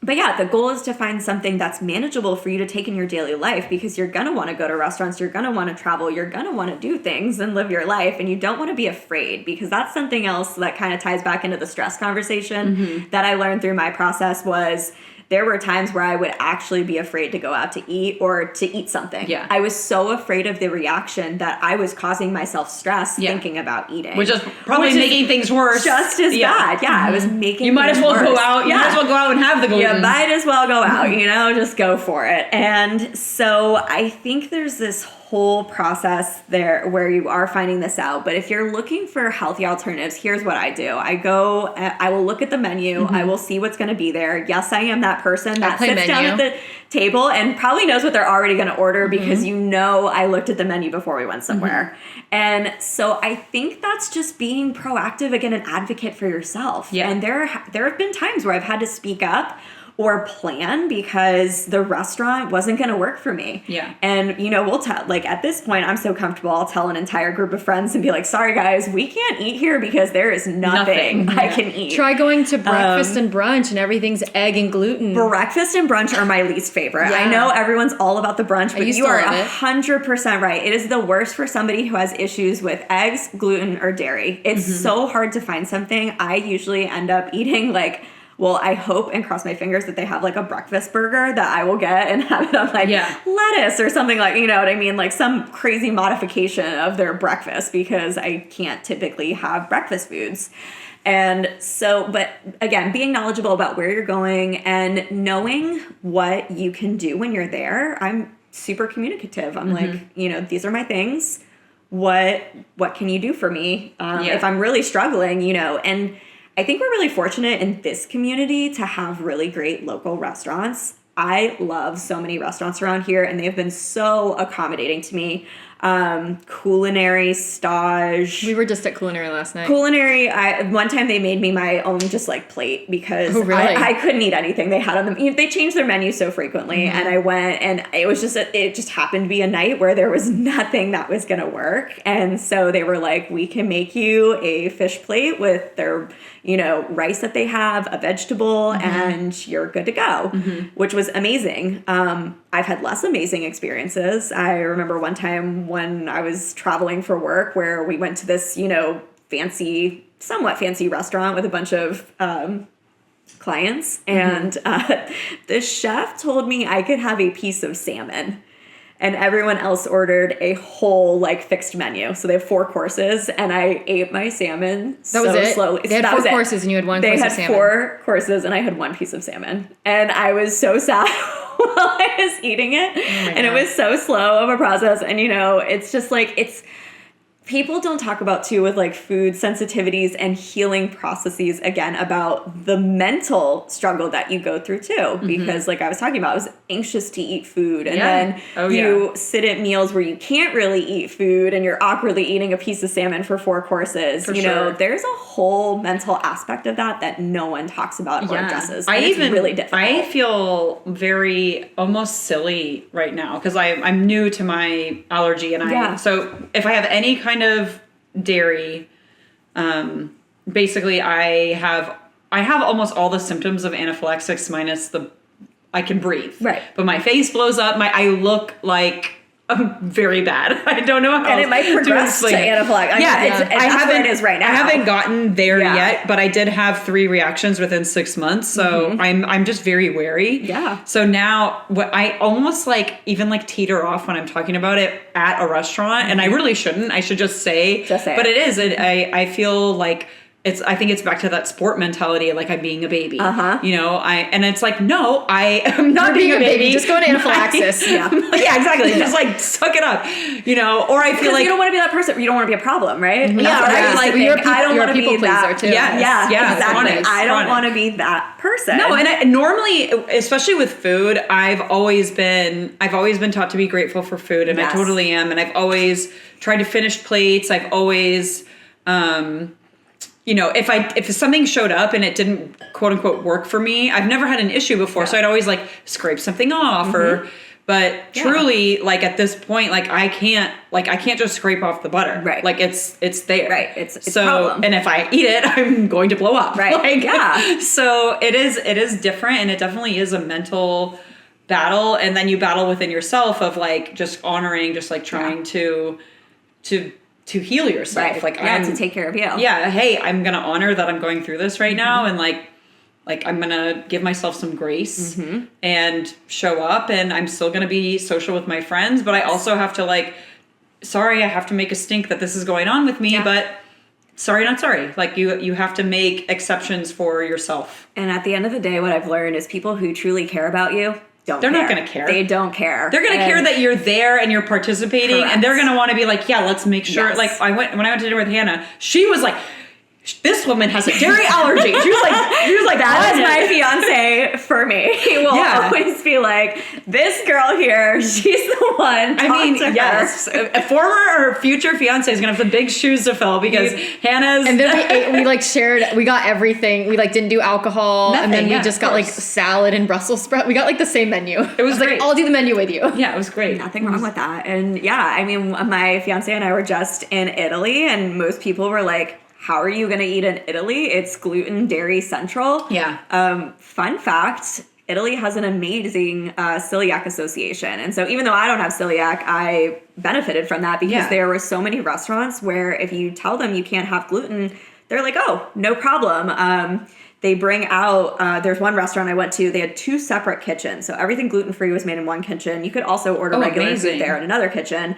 But yeah, the goal is to find something that's manageable for you to take in your daily life, because you're going to want to go to restaurants, you're going to want to travel, you're going to want to do things and live your life, and you don't want to be afraid, because that's something else that kind of ties back into the stress conversation that I learned through my process. Was there were times where I would actually be afraid to go out to eat or to eat something. Yeah. I was so afraid of the reaction that I was causing myself stress thinking about eating. Which is probably making things worse. Just as bad. Yeah, I was making You might as well go out. You might as well go out and have the gluten. You might as well go out, just go for it. And so I think there's this whole process there where you are finding this out. But if you're looking for healthy alternatives, here's what I do. I will look at the menu. I will see what's going to be there. Yes, I am that person that sits down at the table and probably knows what they're already going to order because I looked at the menu before we went somewhere. And so I think that's just being proactive, again, an advocate for yourself. Yeah. And there have been times where I've had to speak up or plan because the restaurant wasn't going to work for me. Yeah. And, we'll tell, like, at this point, I'm so comfortable, I'll tell an entire group of friends and be like, sorry, guys, we can't eat here because there is nothing I can eat. Try going to breakfast and brunch and everything's egg and gluten. Breakfast and brunch are my least favorite. Yeah. I know everyone's all about the brunch, but you are love it. 100% right. It is the worst for somebody who has issues with eggs, gluten, or dairy. It's so hard to find something. I usually end up eating I hope and cross my fingers that they have like a breakfast burger that I will get and have it on lettuce or something like, you know what I mean? Like some crazy modification of their breakfast because I can't typically have breakfast foods. And so, but again, being knowledgeable about where you're going and knowing what you can do when you're there. I'm super communicative. I'm like, these are my things. What can you do for me? If I'm really struggling, and I think we're really fortunate in this community to have really great local restaurants. I love so many restaurants around here, and they've been so accommodating to me. Culinary Stage. We were just at Culinary last night. Culinary, one time they made me my own just like plate because I couldn't eat anything they had on them. They changed their menu so frequently, and I went, and it just happened to be a night where there was nothing that was going to work. And so they were like, we can make you a fish plate with their, rice that they have, a vegetable, and you're good to go, which was amazing. I've had less amazing experiences. I remember one time when I was traveling for work where we went to this, somewhat fancy restaurant with a bunch of clients. And the chef told me I could have a piece of salmon. And everyone else ordered a whole, fixed menu. So they have 4 courses, and I ate my salmon slowly. They had 4 courses, and you had one course of salmon. They had 4 courses, and I had 1 piece of salmon. And I was so sad while I was eating it. And it was so slow of a process. And, it's just people don't talk about too with food sensitivities and healing processes again about the mental struggle that you go through too, because I was talking about, I was anxious to eat food, and then you sit at meals where you can't really eat food and you're awkwardly eating a piece of salmon for 4 courses. There's a whole mental aspect of that no one talks about or addresses. It's really difficult. I feel very almost silly right now because I'm new to my allergy, and so if I have any kind of dairy, basically I have almost all the symptoms of anaphylaxis minus I can breathe. Right. But my face blows up. I look like I'm very bad. I don't know how. And it might progress to anaphylaxis. It is right now. I haven't gotten there yet, but I did have 3 reactions within 6 months. So I'm just very wary. Yeah. So now I almost even teeter off when I'm talking about it at a restaurant, and I really shouldn't. I should just say. But it is. I feel like. I think it's back to that sport mentality, like I'm being a baby. And it's no, I am not being a baby. Just go into anaphylaxis. Yeah, exactly. Just suck it up. Or I feel like you don't want to be that person. You don't want to be a problem, right? I don't want to be that. Too. Yeah, exactly. I don't want to be that person. No, and normally, especially with food, I've always been taught to be grateful for food, and I totally am. And I've always tried to finish plates. I've always. If something showed up and it didn't quote unquote work for me, I've never had an issue before. So I'd always scrape something off but truly at this point, I can't just scrape off the butter. Right. It's there. Right. It's so, a problem. And if I eat it, I'm going to blow up. Right. So it is different, and it definitely is a mental battle. And then you battle within yourself of just honoring, just trying to heal yourself. Right. To take care of you. Yeah. Hey, I'm going to honor that I'm going through this right now. And I'm going to give myself some grace and show up, and I'm still going to be social with my friends, but I also have to sorry, I have to make a stink that this is going on with me, but sorry, not sorry. You have to make exceptions for yourself. And at the end of the day, what I've learned is people who truly care about you They're not going to care. They don't care. They're going to care that you're there and you're participating, Correct. and they're going to want to be like, yeah, let's make sure. Yes. Like when I went to dinner with Hannah, she was like, this woman has a dairy allergy. She was like, that is my fiance for me. He will always be like, this girl here, she's the one. I mean, to yes, her. a former or future fiance is gonna have the big shoes to fill because Hannah's. And then we like shared. We got everything. We like didn't do alcohol, Nothing, and then yeah, we just of got like course. salad and Brussels sprout. We got like the same menu. It was great. like, I'll do the menu with you. Yeah, it was great. Nothing wrong with that. And yeah, I mean, my fiance and I were just in Italy, and most people were like, how are you going to eat in Italy? It's gluten, dairy central. Yeah. Fun fact, Italy has an amazing celiac association. And so even though I don't have celiac, I benefited from that because there were so many restaurants where if you tell them you can't have gluten, they're like, oh, no problem. They bring out, there's one restaurant I went to, they had 2 separate kitchens. So everything gluten-free was made in one kitchen. You could also order regular food there in another kitchen.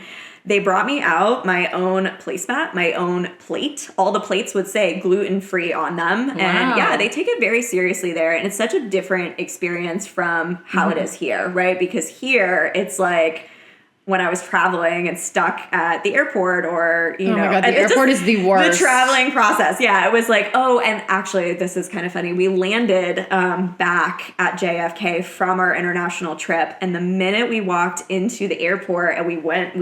They brought me out my own placemat, my own plate. All the plates would say gluten-free on them. Wow. And yeah, they take it very seriously there. And it's such a different experience from how it is here, right? Because here it's like when I was traveling and stuck at the airport or, you know. Oh my God, the airport is the worst. The traveling process. Yeah, it was like, oh, and actually this is kind of funny. We landed back at JFK from our international trip. And the minute we walked into the airport and we went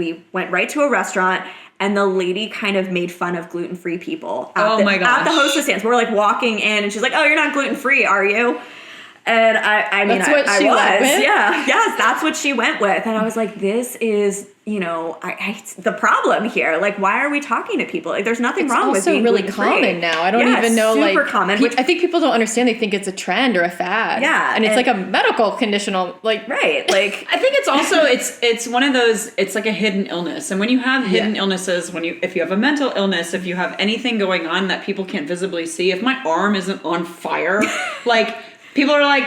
right to a restaurant, and the lady kind of made fun of gluten-free people at the hostess stands. We're like walking in and she's like, oh, you're not gluten-free, are you? And I mean, that's what I she was, went with? yeah, yes, that's what she went with. And I was like, this is, you know, the problem here. Like, why are we talking to people? Like, there's nothing wrong with being really gluten-free. common now. I don't even know, super like, common. I think people don't understand. They think it's a trend or a fad. Yeah, and it's like a medical condition. Like, right, like I think it's also it's one of those. It's like a hidden illness, and when you have hidden illnesses, if you have a mental illness, if you have anything going on that people can't visibly see, if my arm isn't on fire, like people are like,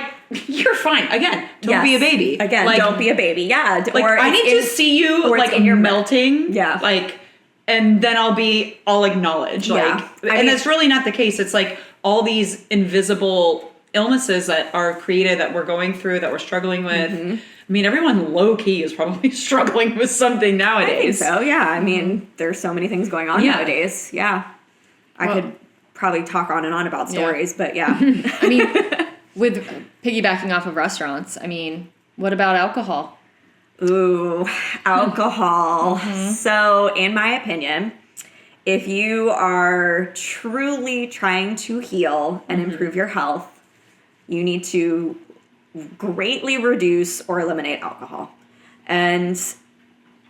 you're fine. Again, don't be a baby. Again, like, don't be a baby. Yeah. Like, or I need to see you like in your melting. Yeah. Like, and then I'll acknowledge. Like, and that's really not the case. It's like all these invisible illnesses that are created that we're going through, that we're struggling with. Mm-hmm. I mean, everyone low key is probably struggling with something nowadays. I think so. Yeah. I mean, there's so many things going on nowadays. Yeah. I could probably talk on and on about stories, but yeah. I mean, with piggybacking off of restaurants, I mean, what about alcohol? Ooh, alcohol. So, in my opinion, if you are truly trying to heal and improve your health, you need to greatly reduce or eliminate alcohol. And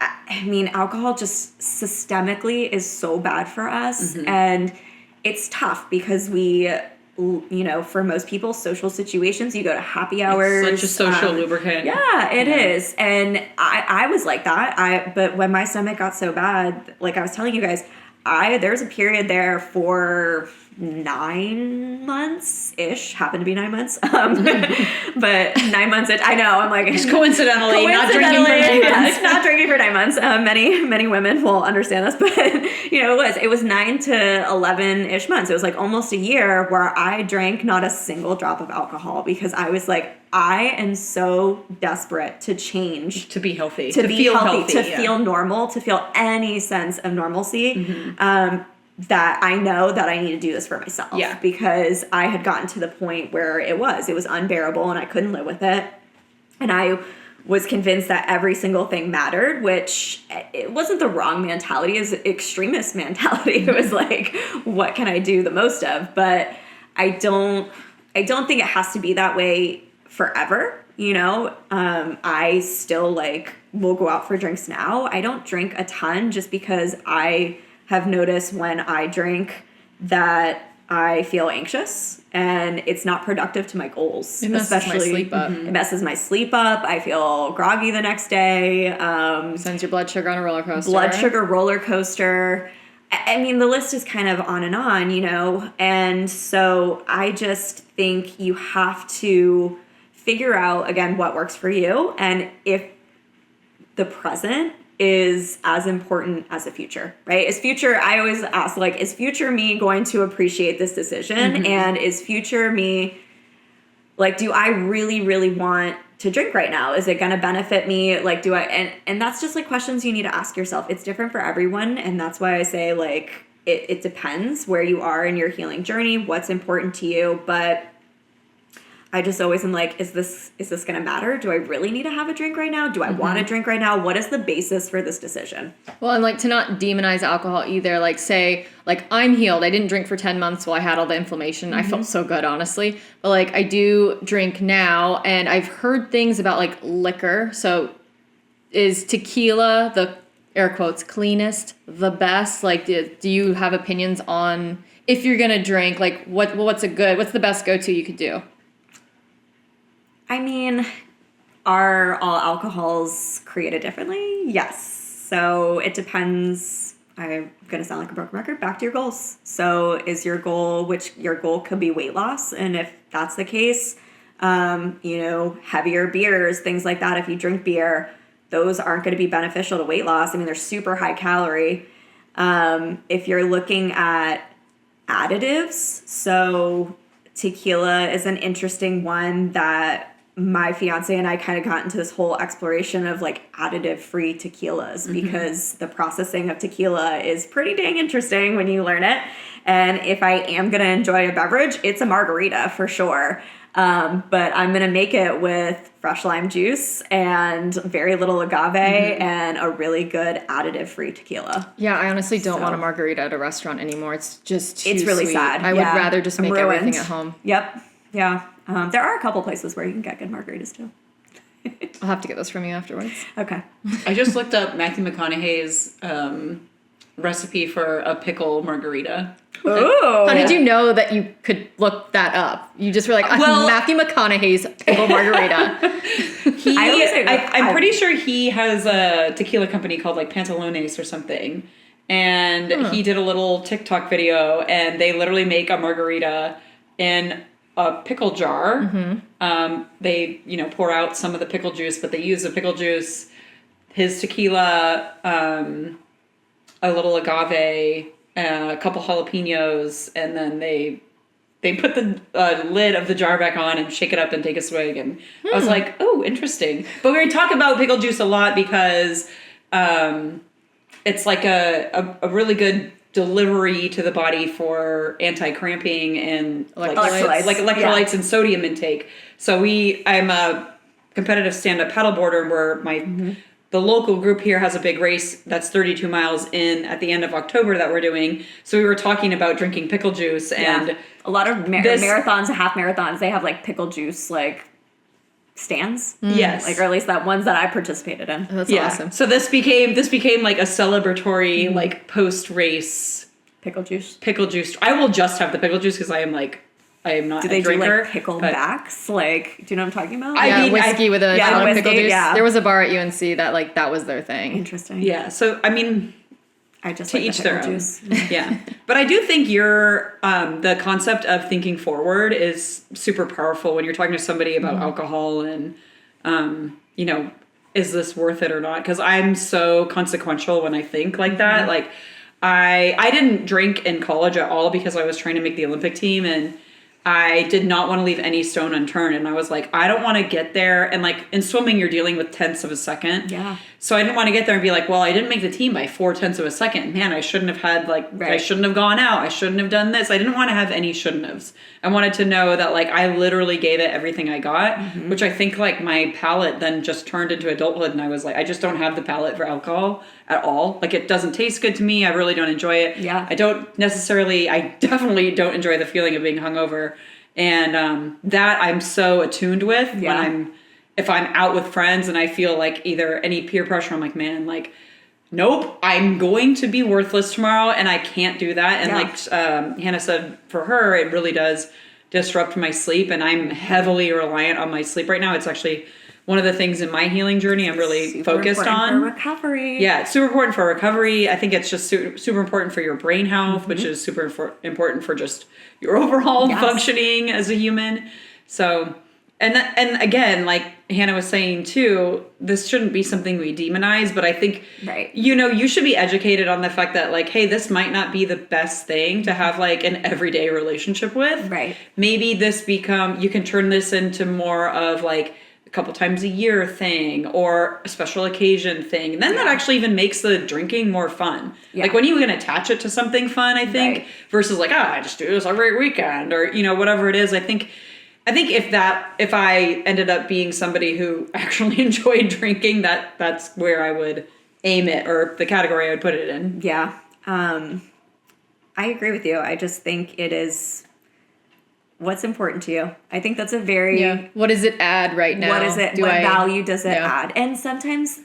I mean, alcohol just systemically is so bad for us. And it's tough because you know, for most people, social situations, you go to happy hours. It's such a social lubricant. Yeah, it is. And I was like that. But when my stomach got so bad, like I was telling you guys, there's a period there for 9 months-ish, happened to be 9 months. But 9 months, I know, I'm like... Just coincidentally not drinking for 9 months. Not drinking for 9 months. Many women will understand this, but, you know, it was 9 to 11-ish months. It was like almost a year where I drank not a single drop of alcohol because I was like, I am so desperate to change. To be healthy. To feel healthy. To feel normal. To feel any sense of normalcy. That I know that I need to do this for myself. Yeah. Because I had gotten to the point where it was unbearable and I couldn't live with it. And I was convinced that every single thing mattered, which it wasn't the wrong mentality, it was extremist mentality. It was like, what can I do the most of? But I don't think it has to be that way forever. You know, I still will go out for drinks now. I don't drink a ton just because I have noticed when I drink that I feel anxious and it's not productive to my goals. It messes my sleep up. It messes my sleep up. I feel groggy the next day. Sends your blood sugar on a roller coaster. Blood sugar roller coaster. I mean, the list is kind of on, you know, and so I just think you have to figure out, again, what works for you, and if the present is as important as the future, right? I always ask, is future me going to appreciate this decision? And is future me Like, do I really, really want to drink right now? Is it going to benefit me? Like, do I, and that's just like questions you need to ask yourself. It's different for everyone. And that's why I say like, it depends where you are in your healing journey, what's important to you. But I just always am like, is this going to matter? Do I really need to have a drink right now? Do I want to drink right now? What is the basis for this decision? Well, and like to not demonize alcohol either. Like say, like I'm healed. I didn't drink for 10 months while I had all the inflammation. I felt so good, honestly. But like I do drink now, and I've heard things about like liquor. So is tequila the air quotes cleanest, the best? Like do you have opinions on if you're going to drink, like what's the best go-to you could do? I mean, are all alcohols created differently? Yes. So it depends. I'm going to sound like a broken record. Back to your goals. So is your goal, which your goal could be weight loss. And if that's the case, heavier beers, things like that. If you drink beer, those aren't going to be beneficial to weight loss. I mean, they're super high calorie. If you're looking at additives, so tequila is an interesting one that my fiance and I kind of got into this whole exploration of like additive free tequilas because the processing of tequila is pretty dang interesting when you learn it. And if I am going to enjoy a beverage, it's a margarita for sure. But I'm going to make it with fresh lime juice and very little agave and a really good additive free tequila. Yeah, I honestly don't want a margarita at a restaurant anymore. It's just too It's really sweet. sad. I would rather just make everything at home. Yep. Yeah. There are a couple places where you can get good margaritas too. I'll have to get those from you afterwards. Okay. I just looked up Matthew McConaughey's recipe for a pickle margarita. Ooh. How did you know that you could look that up? You just were like, Matthew McConaughey's pickle margarita. I'm pretty sure he has a tequila company called like Pantalones or something. And he did a little TikTok video, and they literally make a margarita in a pickle jar. They, pour out some of the pickle juice, but they use the pickle juice, his tequila, a little agave, a couple jalapenos, and then they put the lid of the jar back on and shake it up and take a swig. And I was like, oh, interesting. But we talk about pickle juice a lot because it's like a really good delivery to the body for anti-cramping and electrolytes and sodium intake. So I'm a competitive stand-up paddleboarder where the local group here has a big race that's 32 miles in at the end of October that we're doing. So we were talking about drinking pickle juice, and a lot of marathons, half marathons, they have like pickle juice like stands. Yes. Like, or at least that ones that I participated in. That's awesome. So this became like a celebratory like post-race pickle juice. I will just have the pickle juice because I am not a drinker. Do like picklebacks? Like, do you know what I'm talking about? Whiskey with a shot of pickle juice. Yeah. There was a bar at UNC that was their thing. Interesting. Yeah. So I mean, I just to like each the their pickle own. juice. Yeah. But I do think the concept of thinking forward is super powerful when you're talking to somebody about alcohol and, is this worth it or not? Because I'm so consequential when I think like that. Like, I didn't drink in college at all because I was trying to make the Olympic team, and I did not want to leave any stone unturned. And I was like, I don't want to get there. And like in swimming, you're dealing with tenths of a second. Yeah. So I didn't want to get there and be like, well, I didn't make the team by 0.4 of a second. Man, I shouldn't have had I shouldn't have gone out. I shouldn't have done this. I didn't want to have any shouldn't haves. I wanted to know that like I literally gave it everything I got, which I think like my palate then just turned into adulthood. And I was like, I just don't have the palate for alcohol at all. Like it doesn't taste good to me. I really don't enjoy it. Yeah. I definitely don't enjoy the feeling of being hungover. And that I'm so attuned with when if I'm out with friends and I feel like either any peer pressure, I'm like, man, like, nope, I'm going to be worthless tomorrow and I can't do that. And like Hannah said, for her, it really does disrupt my sleep, and I'm heavily reliant on my sleep right now. It's actually one of the things in my healing journey I'm really focused on. For recovery. Yeah, it's super important for recovery. I think it's just super important for your brain health, which is super important for just your overall functioning as a human. So And again, like Hannah was saying too, this shouldn't be something we demonize, but I think, Right. you should be educated on the fact that like, hey, this might not be the best thing to have like an everyday relationship with. Right. Maybe you can turn this into more of like a couple times a year thing or a special occasion thing. And then that actually even makes the drinking more fun. Yeah. Like when you can attach it to something fun, I think, Right. versus like, I just do this every weekend or, whatever it is. I think if I ended up being somebody who actually enjoyed drinking, that's where I would aim it, or the category I would put it in. Yeah. I agree with you. I just think it is what's important to you. I think that's a very... What does it add right now? What is it? What value does it add? And sometimes,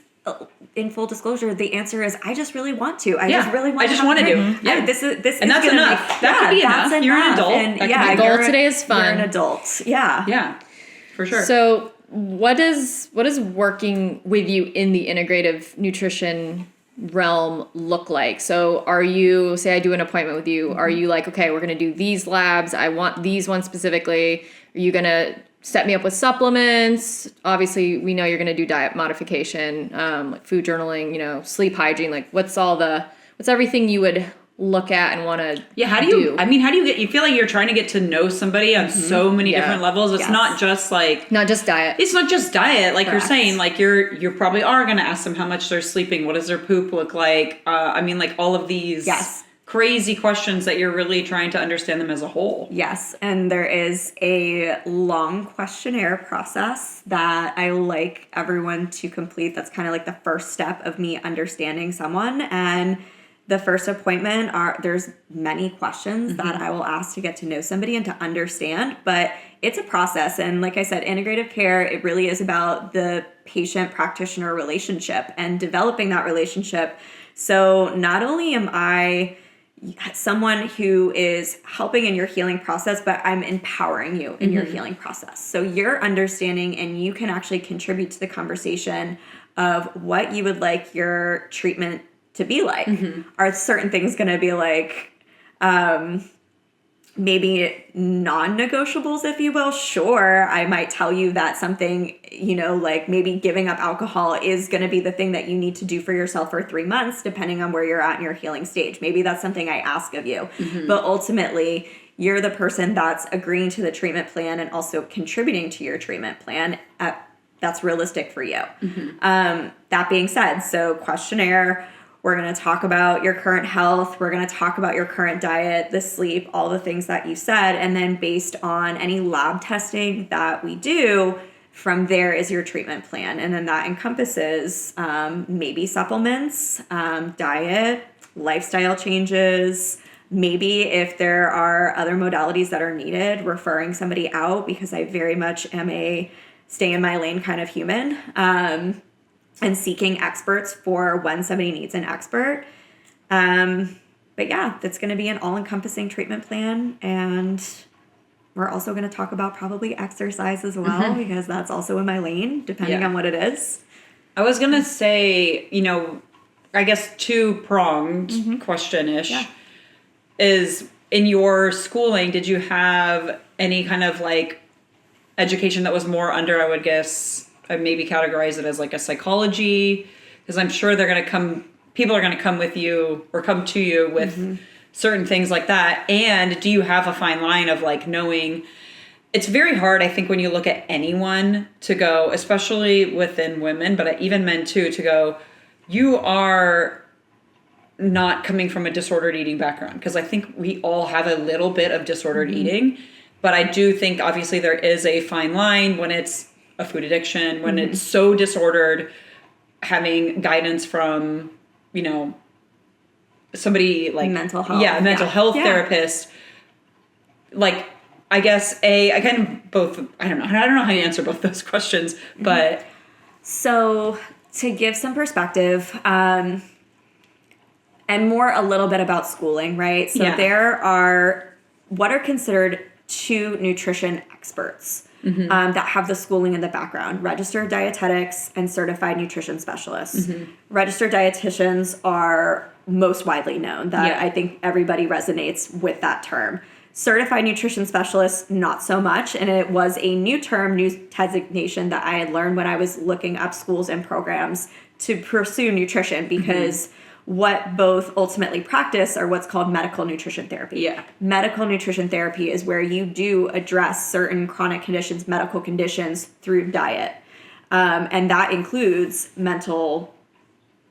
in full disclosure, the answer is I just really want to. I just really want to. I just want to do. Yeah. This is and that's enough. That could be enough. You're an adult. And that the goal today is fun. You're an adult. Yeah. Yeah. For sure. So what is working with you in the integrative nutrition realm look like? So are you, say I do an appointment with you, are you like, okay, we're going to do these labs, I want these ones specifically, are you going to set me up with supplements? Obviously we know you're going to do diet modification, like food journaling, sleep hygiene, like what's everything you would look at and want to how do you feel like you're trying to get to know somebody on so many different levels. It's not just like diet. It's not just diet, like Correct. you're saying. Like you probably are going to ask them how much they're sleeping. What does their poop look like? Like all of these crazy questions that you're really trying to understand them as a whole. Yes, and there is a long questionnaire process that I like everyone to complete. That's kind of like the first step of me understanding someone. And the first appointment there's many questions that I will ask to get to know somebody and to understand, but it's a process. And like I said, integrative care, it really is about the patient-practitioner relationship and developing that relationship. So not only am I someone who is helping in your healing process, but I'm empowering you in your healing process. So you're understanding and you can actually contribute to the conversation of what you would like your treatment to be like. Are certain things going to be like maybe non-negotiables, if you will? Sure, I might tell you that something, like maybe giving up alcohol is going to be the thing that you need to do for yourself for 3 months, depending on where you're at in your healing stage. Maybe that's something I ask of you. But ultimately, you're the person that's agreeing to the treatment plan and also contributing to your treatment plan that's realistic for you. That being said, so questionnaire, we're going to talk about your current health. We're going to talk about your current diet, the sleep, all the things that you said. And then based on any lab testing that we do, from there is your treatment plan. And then that encompasses maybe supplements, diet, lifestyle changes, maybe if there are other modalities that are needed, referring somebody out, because I very much am a stay in my lane kind of human. And seeking experts for when somebody needs an expert. But yeah, that's going to be an all-encompassing treatment plan. And we're also going to talk about probably exercise as well, because that's also in my lane, depending on what it is. I was going to say, I guess two-pronged question-ish is, in your schooling, did you have any kind of like education that was more under, I would guess, I'd maybe categorize it as like a psychology, because I'm sure people are going to come with you or come to you with certain things like that. And do you have a fine line of like knowing? It's very hard, I think, when you look at anyone to go, especially within women, but even men too, to go, you are not coming from a disordered eating background. Because I think we all have a little bit of disordered eating. But I do think obviously there is a fine line when it's a food addiction, when it's so disordered, having guidance from, somebody like mental health. Yeah, mental health therapist. Like, I guess I kind of both, I don't know how to answer both those questions, but. So to give some perspective, and more a little bit about schooling, right? So there are what are considered 2 nutrition experts. That have the schooling in the background: registered dietetics and certified nutrition specialists. Registered dietitians are most widely known. That I think everybody resonates with that term. Certified nutrition specialist, not so much. And it was a new term, new designation that I had learned when I was looking up schools and programs to pursue nutrition, because what both ultimately practice are what's called medical nutrition therapy. Yeah. Medical nutrition therapy is where you do address certain chronic conditions, medical conditions through diet. And that includes mental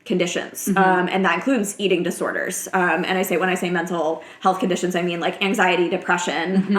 conditions. And that includes eating disorders. And when I say mental health conditions, I mean like anxiety, depression.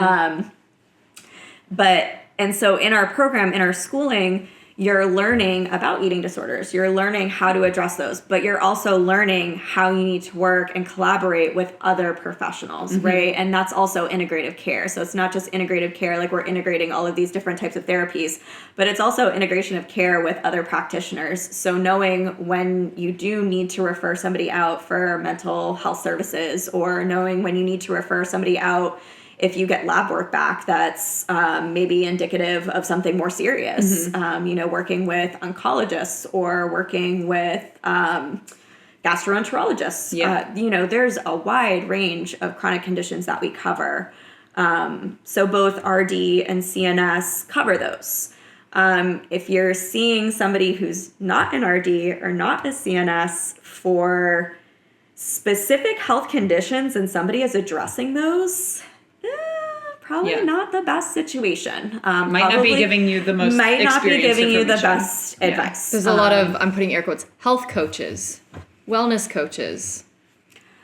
And so in our program, in our schooling, you're learning about eating disorders. You're learning how to address those, but you're also learning how you need to work and collaborate with other professionals, right? And that's also integrative care. So it's not just integrative care, like we're integrating all of these different types of therapies, but it's also integration of care with other practitioners. So knowing when you do need to refer somebody out for mental health services, or knowing when you need to refer somebody out if you get lab work back that's maybe indicative of something more serious, working with oncologists or working with gastroenterologists. There's a wide range of chronic conditions that we cover. So both RD and CNS cover those. If you're seeing somebody who's not an RD or not a CNS for specific health conditions and somebody is addressing those, probably not the best situation. Might not be giving you the most might not be giving you the information. best advice. There's a lot of, I'm putting air quotes, health coaches, wellness coaches.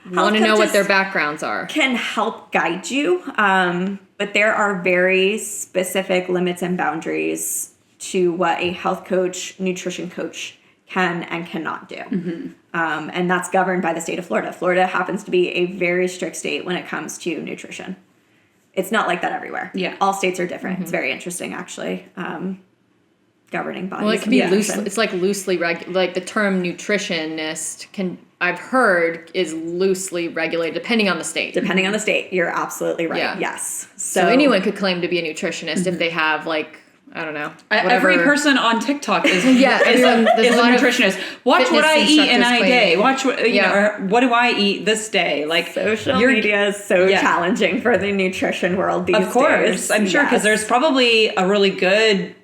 Want to know what their backgrounds are. Can help guide you, but there are very specific limits and boundaries to what a health coach, nutrition coach can and cannot do. And that's governed by the state of Florida. Florida happens to be a very strict state when it comes to nutrition. It's not like that everywhere. Yeah. All states are different. It's very interesting, actually. Governing bodies. Well, it can be nutrition. it's like loosely like the term nutritionist I've heard is loosely regulated depending on the state. Depending on the state, you're absolutely right. Yeah. Yes. So anyone could claim to be a nutritionist if they have I don't know. Every person on TikTok is a nutritionist. Watch what I eat in a day. Watch what or what do I eat this day? Like social media is so challenging for the nutrition world these days. Of course, I'm sure, because there's probably a really good,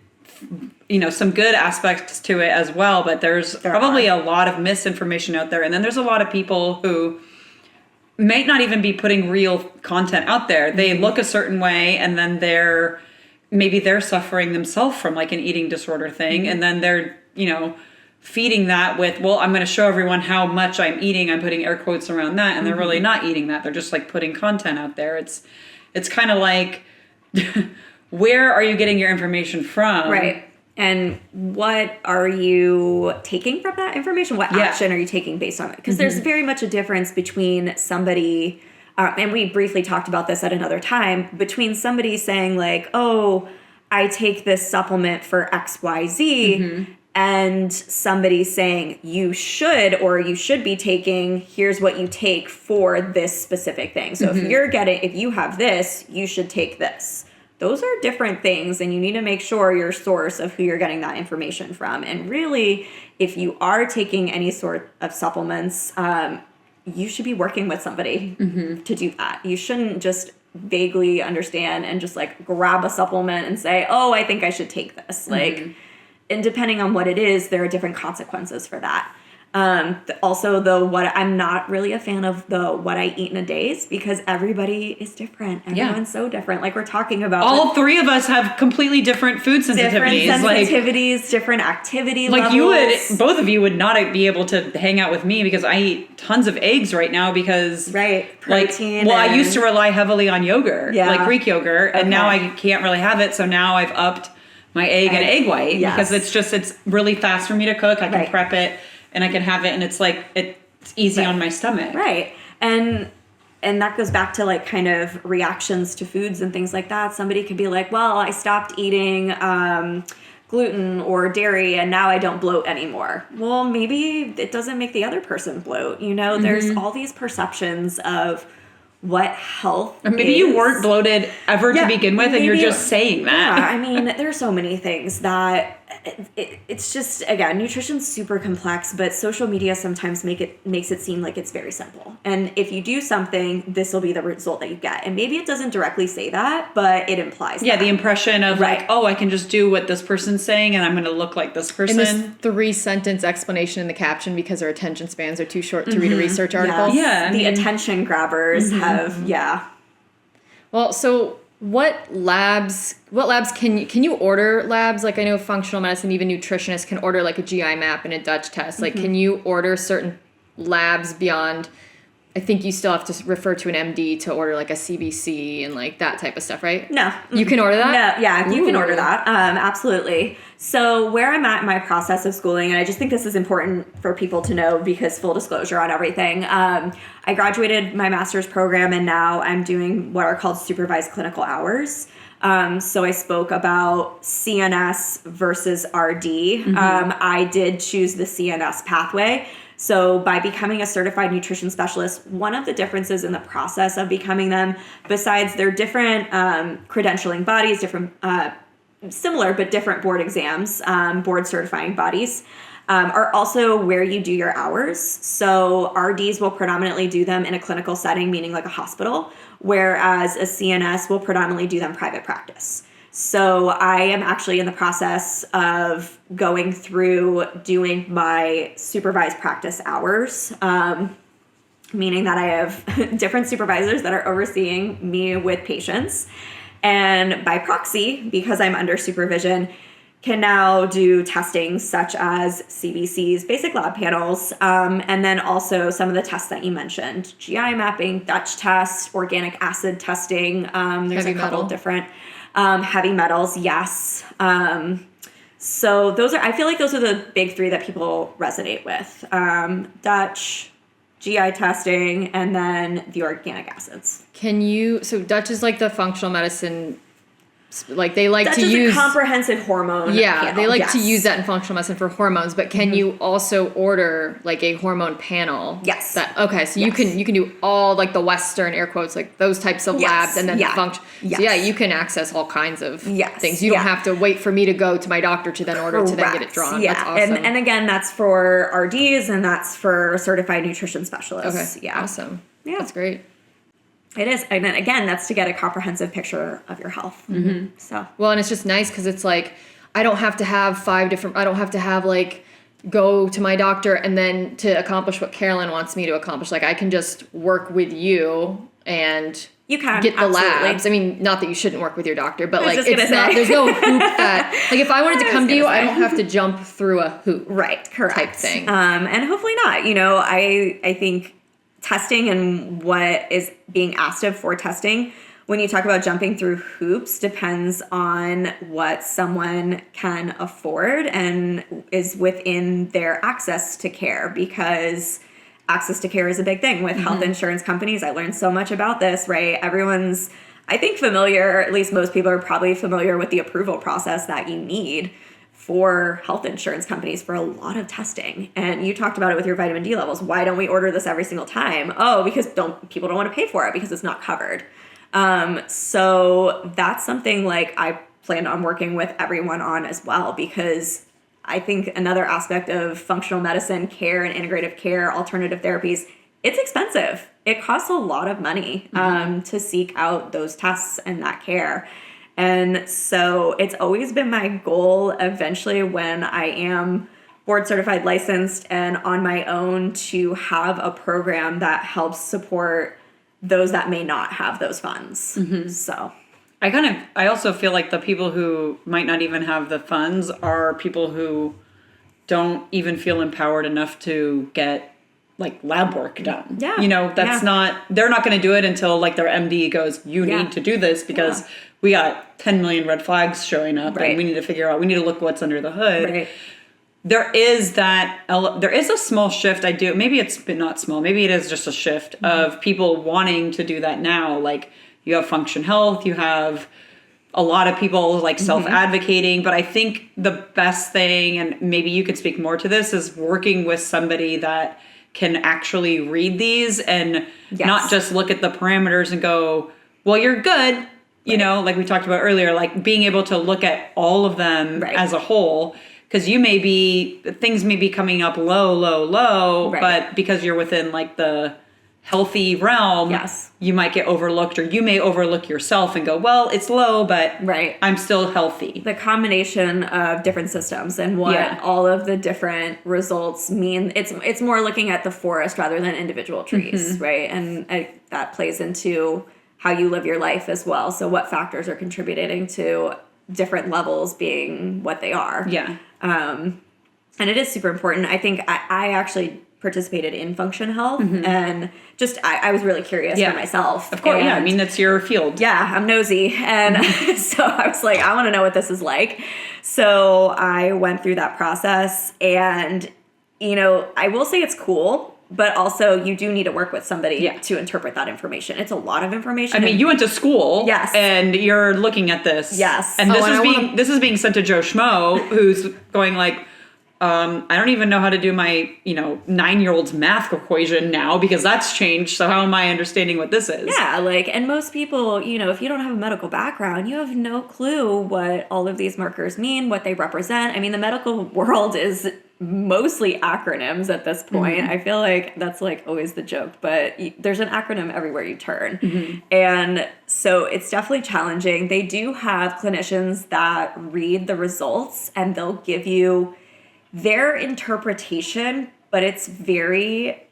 some good aspects to it as well. But there's probably a lot of misinformation out there, and then there's a lot of people who might not even be putting real content out there. They look a certain way, and then they're suffering themselves from like an eating disorder thing. And then they're, feeding that with, well, I'm going to show everyone how much I'm eating. I'm putting air quotes around that. And they're really not eating that. They're just like putting content out there. It's kind of like, where are you getting your information from? Right. And what are you taking from that information? What action are you taking based on it? Because there's very much a difference between somebody, and we briefly talked about this at another time, between somebody saying like, oh, I take this supplement for XYZ, and somebody saying you should be taking, here's what you take for this specific thing. So if you have this, you should take this. Those are different things, and you need to make sure your source of who you're getting that information from. And really, if you are taking any sort of supplements, you should be working with somebody to do that. You shouldn't just vaguely understand and just like grab a supplement and say, oh, I think I should take this. And depending on what it is, there are different consequences for that. Also, I'm not really a fan of what I eat in a day, because everybody is different. Everyone's so different. Like we're talking about, all three of us have completely different food sensitivities, different activity like levels. Both of you would not be able to hang out with me, because I eat tons of eggs right now because protein. I used to rely heavily on yogurt, like Greek yogurt, and now I can't really have it. So now I've upped my egg and egg white because it's really fast for me to cook. I can prep it. And I can have it, and it's like it's easy on my stomach. Right. And that goes back to like kind of reactions to foods and things like that. Somebody could be like, well, I stopped eating gluten or dairy and now I don't bloat anymore. Well, maybe it doesn't make the other person bloat. There's all these perceptions of what health Or maybe is. you weren't bloated ever to begin with, and you're just saying that. Yeah, I mean, there's so many things that it's just, again, nutrition's super complex, but social media sometimes makes it seem like it's very simple. And if you do something, this will be the result that you get. And maybe it doesn't directly say that, but it implies that. The impression of Right. like, oh, I can just do what this person's saying, and I'm going to look like this person. And this 3-sentence explanation in the caption because our attention spans are too short to read a research article. Yeah, I the mean- attention grabbers have, Well, so what labs can you order labs? Like I know functional medicine, even nutritionists can order like a GI map and a Dutch test. Like can you order certain labs beyond, I think you still have to refer to an MD to order like a CBC and like that type of stuff, right? No. You can order that? No, yeah, you can Ooh. order that. Absolutely. So where I'm at in my process of schooling, and I just think this is important for people to know because full disclosure on everything. I graduated my master's program and now I'm doing what are called supervised clinical hours. So I spoke about CNS versus RD. I did choose the CNS pathway. So by becoming a certified nutrition specialist, one of the differences in the process of becoming them, besides their different credentialing bodies, different similar but different board exams, board certifying bodies, are also where you do your hours. So RDs will predominantly do them in a clinical setting, meaning like a hospital, whereas a CNS will predominantly do them private practice. So I am actually in the process of going through doing my supervised practice hours, meaning that I have different supervisors that are overseeing me with patients. And by proxy, because I'm under supervision, can now do testing such as CBCs, basic lab panels, and then also some of the tests that you mentioned, GI mapping, Dutch test, organic acid testing. There's Heavy a couple metal. different heavy metals, yes. So I feel like those are the big three that people resonate with. Dutch, GI testing, and then the organic acids. So Dutch is like the functional medicine, like they like Dutch to is use a comprehensive hormone panel. they like to yes. use that in functional medicine for hormones, but can you also order like a hormone panel? Yes. So Yes. you can do all like the Western air quotes, like those types of Yes. labs, and then Yeah. the function. Yes. So yeah, you can access all kinds of Yes. things. You don't Yeah. have to wait for me to go to my doctor to then order to then get it Correct. drawn. Yeah. That's awesome. And again, that's for RDs and that's for certified nutrition specialists. okay. Yeah. Awesome. Yeah. That's great. It is. And then again, that's to get a comprehensive picture of your health. Mm-hmm. So Well, and it's just nice because it's like I don't have to have like go to my doctor and then to accomplish what Caralyn wants me to accomplish. Like I can just work with you and you can get the absolutely. labs. I mean, not that you shouldn't work with your doctor, but I was like just gonna it's not. say. There's no hoop that like if I wanted to I come was to you, gonna I say. don't have to jump through a hoop. Right, correct. Type thing. And hopefully not. You know, I think testing and what is being asked of for testing, when you talk about jumping through hoops, depends on what someone can afford and is within their access to care, because access to care is a big thing with health insurance companies. I learned so much about this, right? Everyone's, I think, familiar, at least most people are probably familiar with the approval process that you need for health insurance companies for a lot of testing. And you talked about it with your vitamin D levels. Why don't we order this every single time? Oh, because people don't want to pay for it because it's not covered. So that's something like I plan on working with everyone on as well, because I think another aspect of functional medicine care and integrative care, alternative therapies, it's expensive. It costs a lot of money to seek out those tests and that care. And so it's always been my goal eventually when I am board certified, licensed, and on my own to have a program that helps support those that may not have those funds. So I also feel like the people who might not even have the funds are people who don't even feel empowered enough to get like lab work done. Yeah. You know, that's they're not going to do it until like their MD goes, you need to do this because we got 10 million red flags showing up and we need to look what's under the hood. Right. There is a small shift. Maybe it's been not small. Maybe it is just a shift of people wanting to do that now. Like you have Function Health, you have a lot of people like self-advocating, but I think the best thing, and maybe you could speak more to this, is working with somebody that can actually read these and Yes. not just look at the parameters and go, well, you're good. You know, like we talked about earlier, like being able to look at all of them as a whole, because things may be coming up low, but because you're within like the healthy realm, you might get overlooked, or you may overlook yourself and go, well, it's low, but I'm still healthy. The combination of different systems and what all of the different results mean, it's more looking at the forest rather than individual trees, right? And that plays into how you live your life as well. So what factors are contributing to different levels being what they are. Yeah. And it is super important. I think I actually participated in Function Health, and just I was really curious for myself. Of course, I mean, that's your field. Yeah, I'm nosy, and so I was like, I want to know what this is like. So I went through that process, and I will say it's cool. But also, you do need to work with somebody to interpret that information. It's a lot of information. I mean, you went to school, and you're looking at this, and this is being sent to Joe Schmo, who's going like, I don't even know how to do my 9-year-old's math equation now because that's changed. So how am I understanding what this is? Yeah, and most people, if you don't have a medical background, you have no clue what all of these markers mean, what they represent. I mean, the medical world is mostly acronyms at this point. I feel like that's always the joke, but there's an acronym everywhere you turn. And so it's definitely challenging. They do have clinicians that read the results and they'll give you their interpretation, but it's very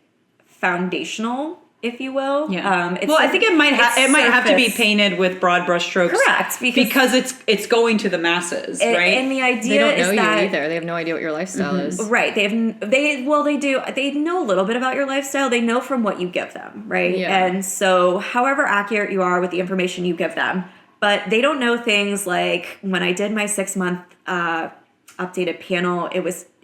foundational, if you will. Yeah. I think it might have to be painted with broad brushstrokes. Correct, because it's going to the masses, right? And the idea they don't know is that you either. They have no idea what your lifestyle is. Right. They do. They know a little bit about your lifestyle. They know from what you give them, right? Yeah. And so, however accurate you are with the information you give them, but they don't know things like when I did my 6-month updated panel,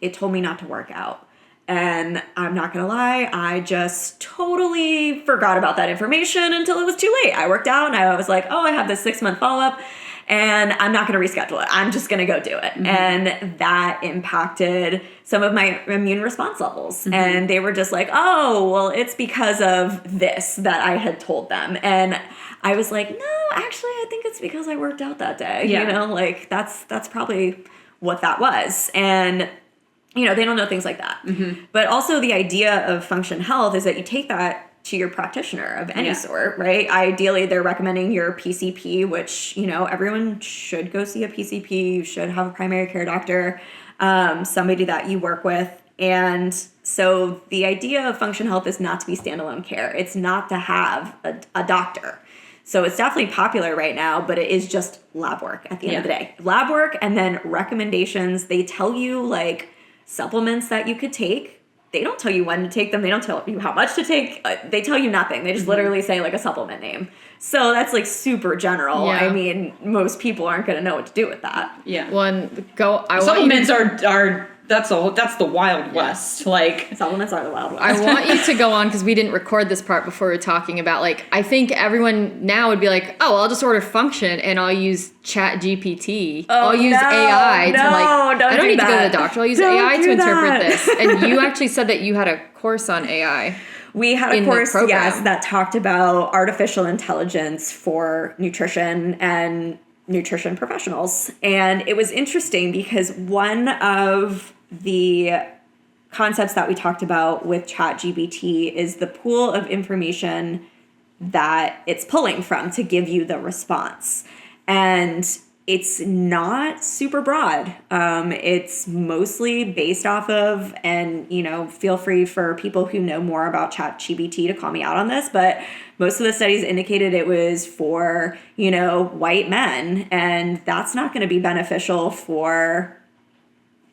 it told me not to work out. And I'm not going to lie, I just totally forgot about that information until it was too late. I worked out and I was like, oh, I have this 6-month follow-up and I'm not going to reschedule it. I'm just going to go do it. And that impacted some of my immune response levels. And they were just like, oh, well, it's because of this that I had told them. And I was like, no, actually, I think it's because I worked out that day. Yeah. That's probably what that was. And they don't know things like that. But also the idea of Function Health is that you take that to your practitioner of any sort, right? Ideally, they're recommending your PCP, which, everyone should go see a PCP. You should have a primary care doctor, somebody that you work with. And so the idea of Function Health is not to be standalone care. It's not to have a doctor. So it's definitely popular right now, but it is just lab work at the end of the day. Lab work and then recommendations. They tell you supplements that you could take. They don't tell you when to take them. They don't tell you how much to take. They tell you nothing. They just literally say a supplement name. So that's super general. Yeah. I mean, most people aren't going to know what to do with that. Yeah. Supplements are that's the Wild West. Supplements are the Wild West. I want you to go on because we didn't record this part before we were talking about I think everyone now would be like, oh, I'll just order Function and I'll use Chat GPT. I'll use AI to I don't need to go to the doctor. I'll use AI to interpret this. And you actually said that you had a course on AI. We had a course, yes, that talked about artificial intelligence for nutrition and nutrition professionals. And it was interesting because one of the concepts that we talked about with ChatGPT is the pool of information that it's pulling from to give you the response. And it's not super broad. It's mostly based off of, and feel free for people who know more about ChatGPT to call me out on this, but most of the studies indicated it was for, white men, and that's not going to be beneficial for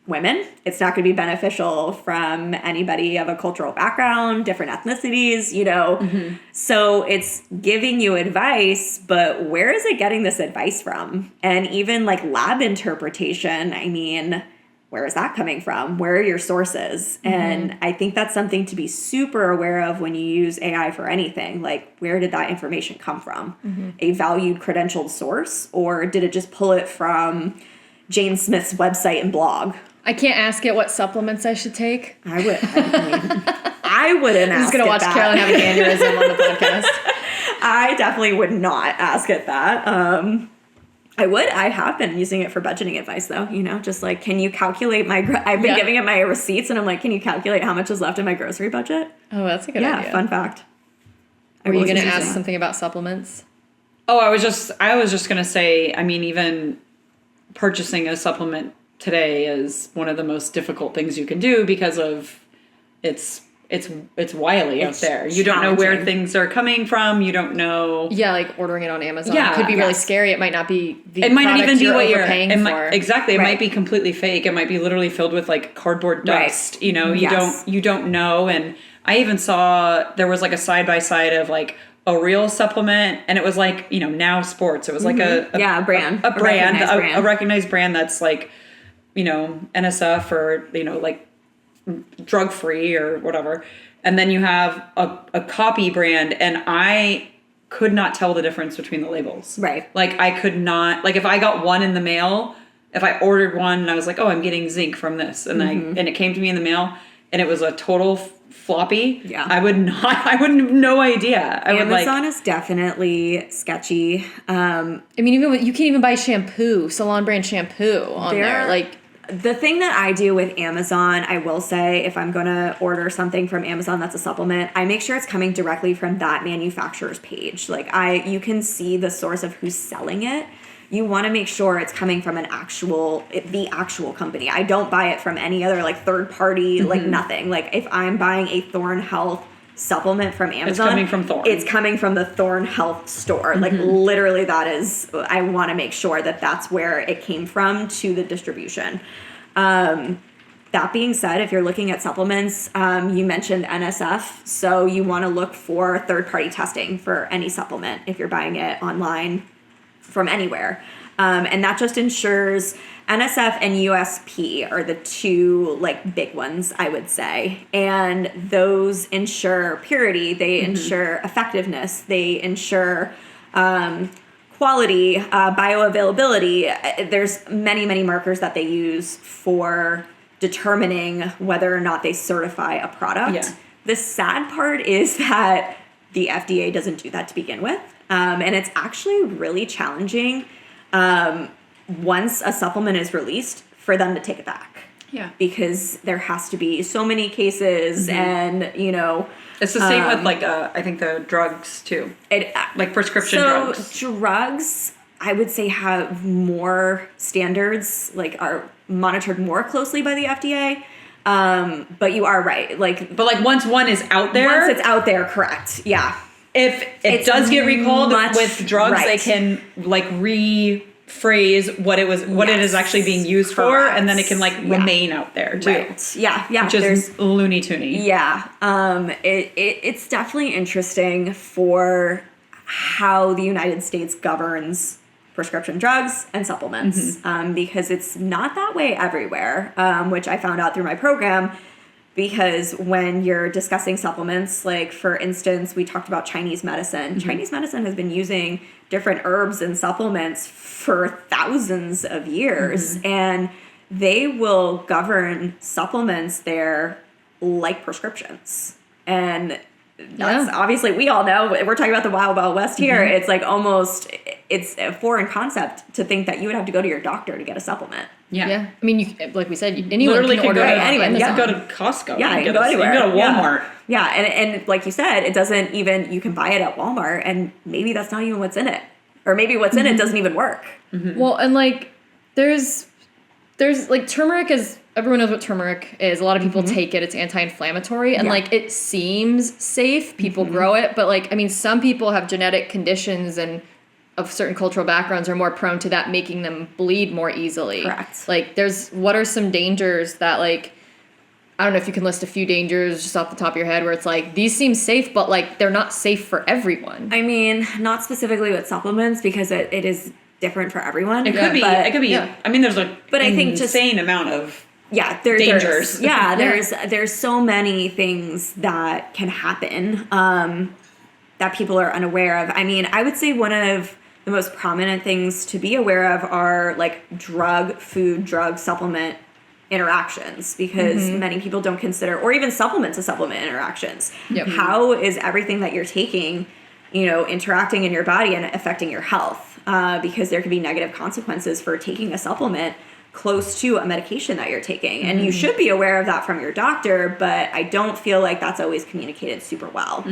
women. It's not going to be beneficial from anybody of a cultural background, different ethnicities, So it's giving you advice, but where is it getting this advice from? And even lab interpretation, I mean, where is that coming from? Where are your sources? And I think that's something to be super aware of when you use AI for anything. Where did that information come from? A valued credentialed source, or did it just pull it from Jane Smith's website and blog? I can't ask it what supplements I should take. I I wouldn't I'm ask just going to it watch that. Carolyn have an aneurysm on the podcast. I definitely would not ask it that. I have been using it for budgeting advice though, just like, can you calculate I've been giving it my receipts and I'm like, can you calculate how much is left in my grocery budget? Oh, that's a good idea. Yeah, fun fact. Were you going to using ask that. something about supplements? Oh, I was just going to say, I mean, even purchasing a supplement today is one of the most difficult things you can do because of it's wily out there. You don't know where challenging. things are coming from. You don't know. Yeah, like ordering it on Amazon. Yeah, could be really yes. scary. It might not be the It might not product even be you're what you're overpaying for. Exactly. It Right. might be completely fake. It might be literally filled with like cardboard Right. dust. You know, Yes. you don't know. And I even saw there was like a side by side of like a real supplement, and it was like, Now Sports. It was like a brand. a brand, recognized brand. a recognized brand that's like, NSF or like drug free or whatever. And then you have a copy brand, and I could not tell the difference between the labels. Right. Like I could not, like if I got one in the mail, if I ordered one and I was like, oh, I'm getting zinc from this, and and it came to me in the mail and it was a total floppy. Yeah. I wouldn't have no idea. Amazon is definitely sketchy. I mean, you can't even buy shampoo, salon brand shampoo on there. Like, the thing that I do with Amazon, I will say, if I'm going to order something from Amazon that's a supplement, I make sure it's coming directly from that manufacturer's page. Like you can see the source of who's selling it. You want to make sure it's coming from the actual company. I don't buy it from any other like third party, like nothing. Like if I'm buying a Thorne Health supplement from Amazon, It's coming from Thorne. It's coming from the Thorne Health store. Like literally I want to make sure that that's where it came from to the distribution. That being said, if you're looking at supplements, you mentioned NSF, so you want to look for third-party testing for any supplement if you're buying it online from anywhere. And that just ensures NSF and USP are the two like big ones, I would say. And those ensure purity, they ensure effectiveness, they ensure quality, bioavailability. There's many markers that they use for determining whether or not they certify a product. Yeah. The sad part is that the FDA doesn't do that to begin with. And it's actually really challenging once a supplement is released for them to take it back. Yeah. Because there has to be so many cases and, It's the same with like I think the drugs too. Like prescription drugs. Drugs, I would say, have more standards, like are monitored more closely by the FDA. But you are right. But like once one is out there, once it's out there, correct. Yeah. if it It's does get recalled much- with drugs, right. they can like rephrase what it is actually being used for, correct. and then it can like Yeah. remain out there too. Right. Yeah. Which is loony toony. Yeah. It's definitely interesting for how the United States governs prescription drugs and supplements, because it's not that way everywhere, which I found out through my program. Because when you're discussing supplements, like for instance, we talked about Chinese medicine. Chinese medicine has been using different herbs and supplements for thousands of years, and they will govern supplements there like prescriptions. And that's obviously, we all know, we're talking about the Wild Wild West here. It's like it's a foreign concept to think that you would have to go to your doctor to get a supplement. Yeah. I mean, like we said, anyone Literally can order go it to on anyone, Amazon. Go to Costco. Yeah, and you get can go a- anywhere. You can go to Walmart. Yeah, and like you said, it doesn't even, you can buy it at Walmart and maybe that's not even what's in it. Or maybe what's in it doesn't even work. Well, and like there's like turmeric is, everyone knows what turmeric is. A lot of people take it. It's anti-inflammatory and like it seems safe. People grow it, but like I mean, some people have genetic conditions and of certain cultural backgrounds are more prone to that making them bleed more easily. Correct. Like what are some dangers that like, I don't know if you can list a few dangers just off the top of your head where it's like these seem safe, but like they're not safe for everyone. I mean, not specifically with supplements because it is different for everyone. It could be. But, It could be. yeah. I mean, there's a But I think just- insane amount of dangers. Dangers. There's so many things that can happen that people are unaware of. I mean, I would say one of the most prominent things to be aware of are like drug, food, drug, supplement interactions, because many people don't consider, or even supplement to supplement interactions. Yep. How is everything that you're taking, interacting in your body and affecting your health? Because there could be negative consequences for taking a supplement close to a medication that you're taking. And you should be aware of that from your doctor, but I don't feel like that's always communicated super well.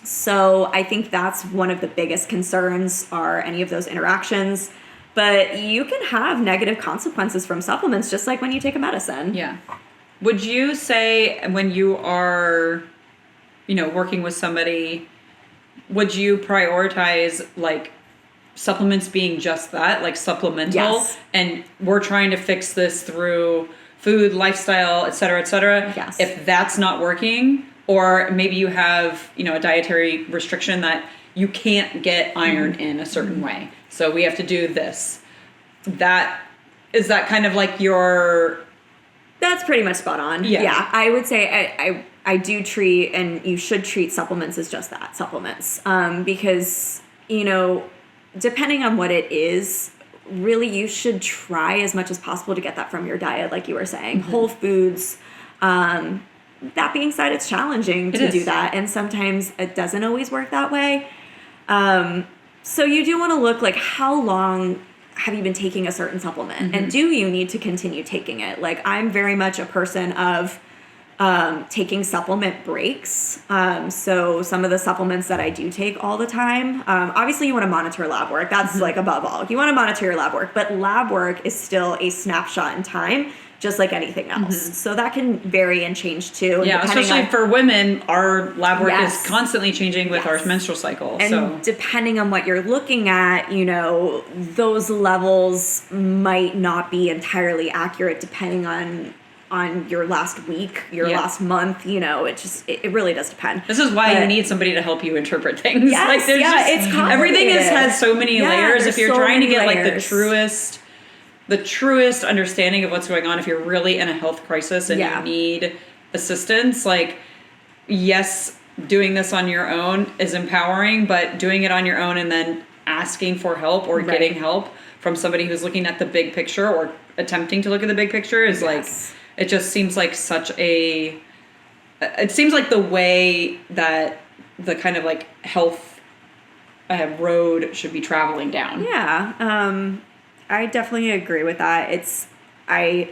So I think that's one of the biggest concerns, are any of those interactions. But you can have negative consequences from supplements, just like when you take a medicine. Yeah. Would you say when you are, working with somebody, would you prioritize like supplements being just that, like supplemental? Yes. And we're trying to fix this through food, lifestyle, et cetera, et cetera. Yes. If that's not working, or maybe you have, a dietary restriction that you can't get iron in a certain way, so we have to do this. Is that kind of like your... That's pretty much spot on. Yeah. I would say I do treat, and you should treat supplements as just that, supplements. Because, depending on what it is, really you should try as much as possible to get that from your diet, like you were saying. Whole foods. That being said, it's challenging to do that, and sometimes it doesn't always work that way. So you do want to look like, how long have you been taking a certain supplement, and do you need to continue taking it? Like, I'm very much a person of taking supplement breaks. So some of the supplements that I do take all the time, obviously you want to monitor lab work. That's like above all. You want to monitor your lab work, but lab work is still a snapshot in time, just like anything else. So that can vary and change too. Yeah, especially for women, our lab work is constantly changing with our menstrual cycle. And depending on what you're looking at, those levels might not be entirely accurate depending on your last week, your last month, it really does depend. This is why you need somebody to help you interpret things. Yes, like there's it's complicated. Everything has so many layers. If you're trying to get like the truest understanding of what's going on, if you're really in a health crisis and you need assistance, like, yes, doing this on your own is empowering, but doing it on your own and then asking for help or getting help from somebody who's looking at the big picture or attempting to look at the big picture is like, it just seems like it seems like the way that the kind of like health road should be traveling down. Yeah. I definitely agree with that. I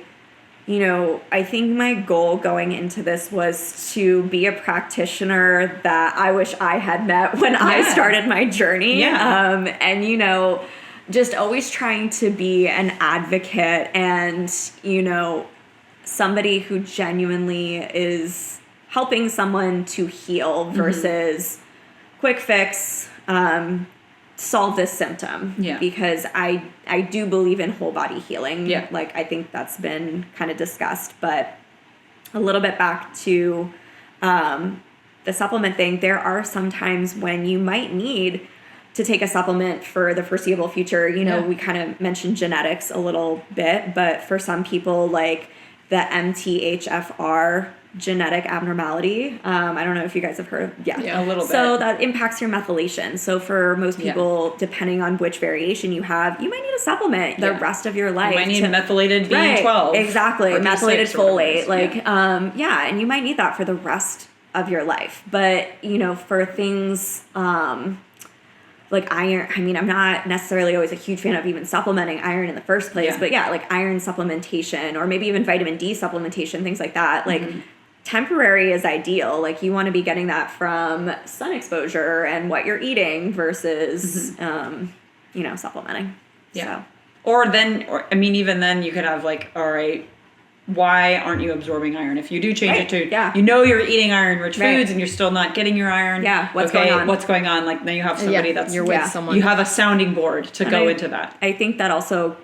think my goal going into this was to be a practitioner that I wish I had met when I started my journey. Yeah. And, just always trying to be an advocate and, somebody who genuinely is helping someone to heal versus quick fix, solve this symptom. Yeah. Because I do believe in whole body healing. Yeah. Like, I think that's been kind of discussed, but a little bit back to the supplement thing, there are some times when you might need to take a supplement for the foreseeable future. We kind of mentioned genetics a little bit, but for some people, like the MTHFR genetic abnormality. I don't know if you guys have heard. Yeah, a little bit. So that impacts your methylation. So for most people, depending on which variation you have, you might need a supplement the rest of your life. You might need methylated B12. Right, exactly. Methylated folate. Like, and you might need that for the rest of your life. But, for things like iron, I'm not necessarily always a huge fan of even supplementing iron in the first place, but like iron supplementation or maybe even vitamin D supplementation, things like that. Like, temporary is ideal. Like, you want to be getting that from sun exposure and what you're eating versus, supplementing. Yeah. So. Even then you could have like, all right, why aren't you absorbing iron? If you do change it to, you're eating iron-rich foods and you're still not getting your iron. Yeah, what's going on? What's going on? Like, then you have somebody that's... You're with someone. You have a sounding board to go into that. I think that also,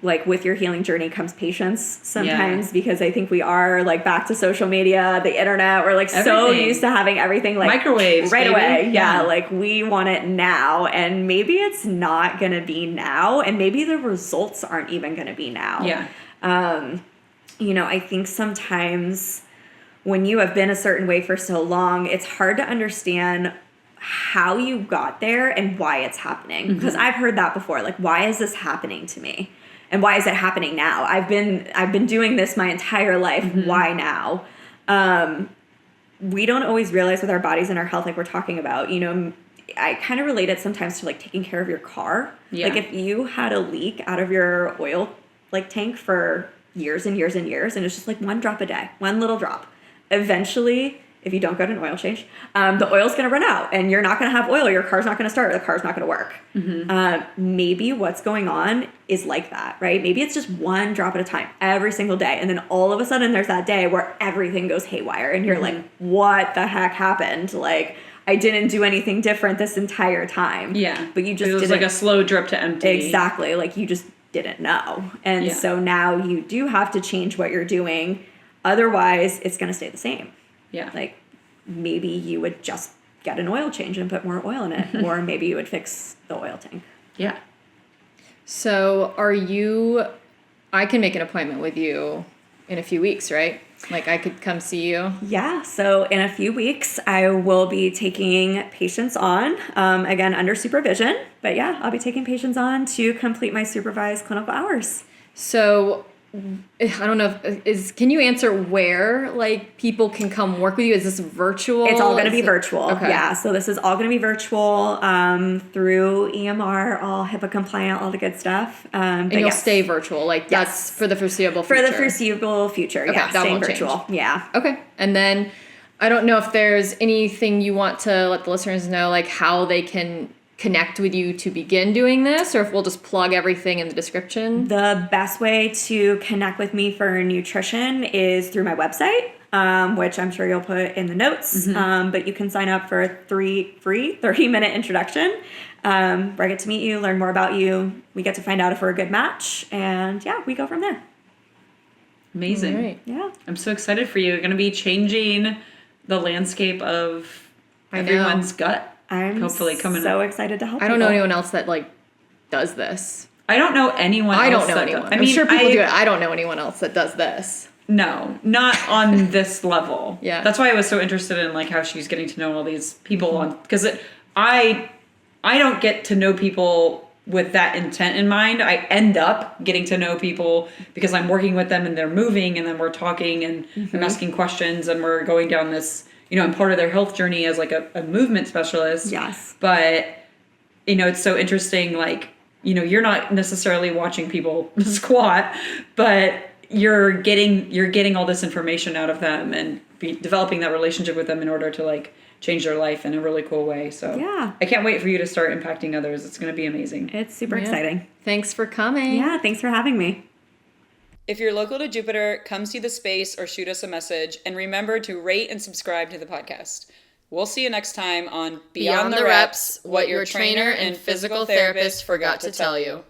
like, with your healing journey comes patience sometimes because I think we are, like, back to social media, the internet. We're, like, so used to having everything, like... Microwaves, right baby. away. Yeah, like, we want it now. And maybe it's not going to be now. And maybe the results aren't even going to be now. Yeah. I think sometimes when you have been a certain way for so long, it's hard to understand how you got there and why it's happening. Because I've heard that before. Like, why is this happening to me? And why is it happening now? I've been doing this my entire life. Why now? We don't always realize with our bodies and our health, like we're talking about, you know, I kind of relate it sometimes to like taking care of your car. Yeah. Like if you had a leak out of your oil like tank for years and years and years, and it's just like one drop a day, one little drop. Eventually, if you don't get an oil change, the oil's going to run out and you're not going to have oil. Your car's not going to start. Or the car's not going to work. Maybe what's going on is like that, right? Maybe it's just one drop at a time every single day. And then all of a sudden there's that day where everything goes haywire and you're like, what the heck happened? Like, I didn't do anything different this entire time. Yeah. But you just it was didn't. like a slow drip to empty. Exactly. Like you just didn't know. And so now you do have to change what you're doing. Otherwise, it's going to stay the same. Yeah. Like maybe you would just get an oil change and put more oil in it. Or maybe you would fix the oil tank. Yeah. So I can make an appointment with you in a few weeks, right? Like I could come see you? Yeah. So in a few weeks, I will be taking patients on, again, under supervision. But yeah, I'll be taking patients on to complete my supervised clinical hours. So I don't know can you answer where like people can come work with you? Is this virtual? It's all going to be virtual. Okay. Yeah. So this is all going to be virtual through EMR, all HIPAA compliant, all the good stuff. And you'll stay virtual. Like that's for the foreseeable future. For the foreseeable future. Okay, Yeah. that Staying won't virtual. change. Yeah. Okay. And then I don't know if there's anything you want to let the listeners know, like how they can connect with you to begin doing this, or if we'll just plug everything in the description. The best way to connect with me for nutrition is through my website, which I'm sure you'll put in the notes. But you can sign up for a free 30-minute introduction where I get to meet you, learn more about you. We get to find out if we're a good match. And yeah, we go from there. Amazing. All right. Yeah. I'm so excited for you. You're going to be changing the landscape of everyone's gut. I'm hopefully coming so up. excited to help I don't know people. anyone else that like does this. I don't know anyone I else don't know that anyone. does. I'm sure people do it. I don't know anyone else that does this. No, not on this level. Yeah. That's why I was so interested in like how she's getting to know all these people on, because I don't get to know people with that intent in mind. I end up getting to know people because I'm working with them and they're moving and then we're talking and I'm asking questions and we're going down this, you know, I'm part of their health journey as like a movement specialist. Yes. But, you know, it's so interesting, like, you know, you're not necessarily watching people squat, but you're getting all this information out of them and developing that relationship with them in order to like change their life in a really cool way. So Yeah. I can't wait for you to start impacting others. It's going to be amazing. It's super exciting. Thanks for coming. Yeah. Thanks for having me. If you're local to Jupiter, come see the space or shoot us a message. And remember to rate and subscribe to the podcast. We'll see you next time on Beyond the Reps, what your trainer and physical therapist forgot to tell you.